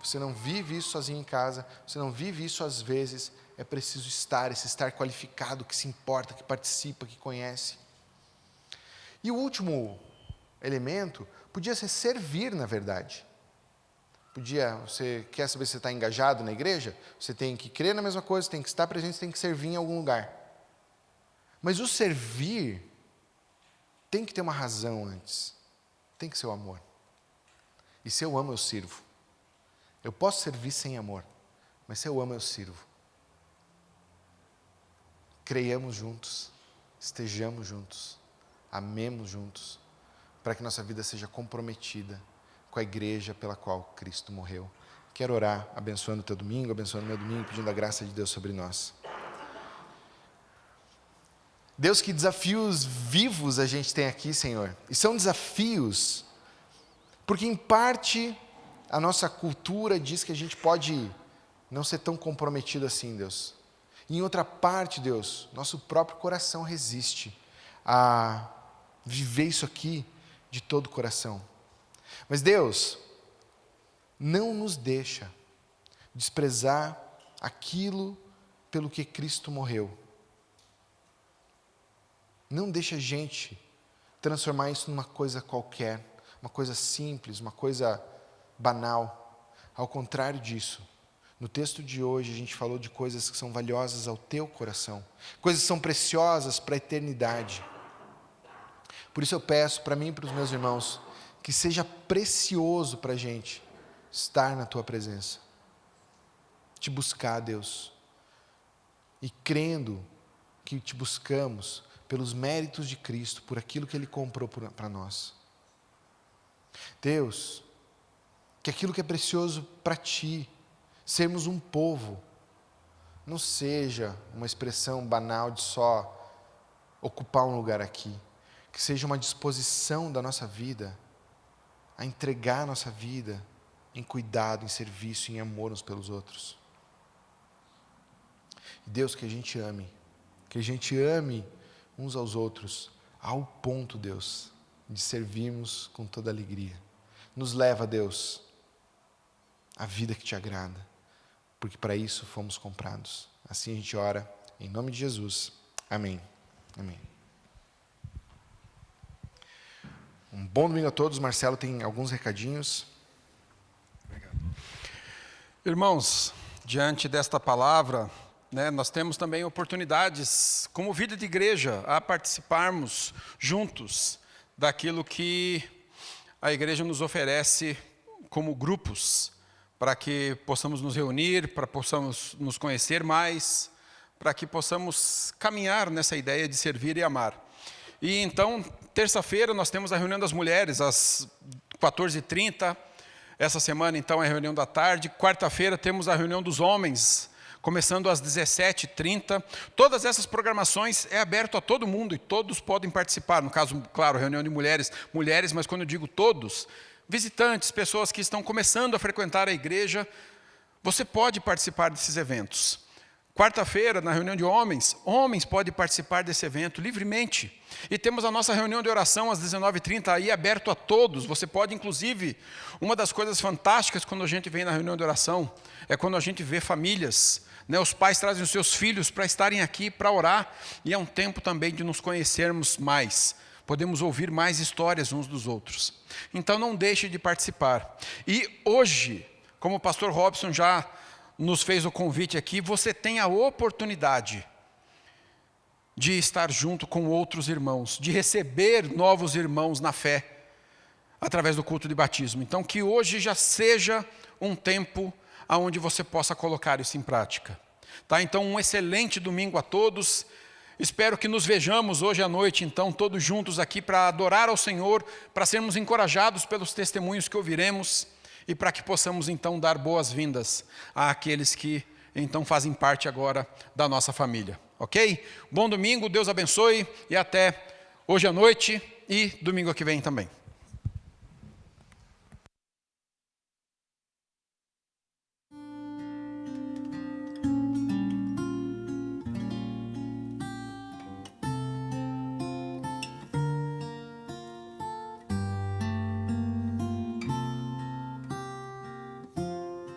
Você não vive isso sozinho em casa, você não vive isso às vezes, é preciso estar, esse estar qualificado, que se importa, que participa, que conhece. E o último elemento podia ser servir, na verdade. Você quer saber se você está engajado na igreja? Você tem que crer na mesma coisa, você tem que estar presente, você tem que servir em algum lugar. Mas o servir tem que ter uma razão antes. Tem que ser o amor. E se eu amo, eu sirvo. Eu posso servir sem amor, mas se eu amo, eu sirvo. Creiamos juntos, estejamos juntos, amemos juntos, para que nossa vida seja comprometida com a igreja pela qual Cristo morreu. Quero orar, abençoando o teu domingo, abençoando o meu domingo, pedindo a graça de Deus sobre nós. Deus, que desafios vivos a gente tem aqui, Senhor. E são desafios, porque em parte a nossa cultura diz que a gente pode não ser tão comprometido assim, Deus. E em outra parte, Deus, nosso próprio coração resiste a viver isso aqui de todo o coração. Mas Deus, não nos deixa desprezar aquilo pelo que Cristo morreu. Não deixa a gente transformar isso numa coisa qualquer, uma coisa simples, uma coisa banal. Ao contrário disso, no texto de hoje a gente falou de coisas que são valiosas ao teu coração, coisas que são preciosas para a eternidade. Por isso eu peço para mim e para os meus irmãos, que seja precioso para a gente estar na tua presença, te buscar, Deus, e crendo que te buscamos pelos méritos de Cristo, por aquilo que Ele comprou para nós. Deus, que aquilo que é precioso para Ti, sermos um povo, não seja uma expressão banal de só ocupar um lugar aqui, que seja uma disposição da nossa vida a entregar a nossa vida em cuidado, em serviço, em amor uns pelos outros. Deus, que a gente ame uns aos outros, ao ponto, Deus, de servirmos com toda alegria. Nos leva, Deus, à vida que te agrada, porque para isso fomos comprados. Assim a gente ora, em nome de Jesus. Amém. Amém. Um bom domingo a todos. Marcelo tem alguns recadinhos. Obrigado. Irmãos, diante desta palavra, nós temos também oportunidades, como vida de igreja, a participarmos juntos daquilo que a igreja nos oferece como grupos, para que possamos nos reunir, para que possamos nos conhecer mais, para que possamos caminhar nessa ideia de servir e amar. E então, terça-feira, nós temos a reunião das mulheres, às 14h30. Essa semana, então, é a reunião da tarde. Quarta-feira, temos a reunião dos homens, começando às 17h30. Todas essas programações é aberto a todo mundo e todos podem participar. No caso, claro, reunião de mulheres, mas quando eu digo todos, visitantes, pessoas que estão começando a frequentar a igreja, você pode participar desses eventos. Quarta-feira, na reunião de homens podem participar desse evento livremente. E temos a nossa reunião de oração às 19h30, aí aberto a todos. Você pode, inclusive, uma das coisas fantásticas quando a gente vem na reunião de oração, é quando a gente vê famílias, os pais trazem os seus filhos para estarem aqui, para orar, e é um tempo também de nos conhecermos mais. Podemos ouvir mais histórias uns dos outros. Então não deixe de participar. E hoje, como o pastor Robson já nos fez o convite aqui, você tem a oportunidade de estar junto com outros irmãos, de receber novos irmãos na fé, através do culto de batismo. Então que hoje já seja um tempo onde você possa colocar isso em prática. Tá? Então um excelente domingo a todos. Espero que nos vejamos hoje à noite, então, todos juntos aqui para adorar ao Senhor, para sermos encorajados pelos testemunhos que ouviremos e para que possamos, então, dar boas-vindas àqueles que, então, fazem parte agora da nossa família. Ok? Bom domingo, Deus abençoe e até hoje à noite e domingo que vem também.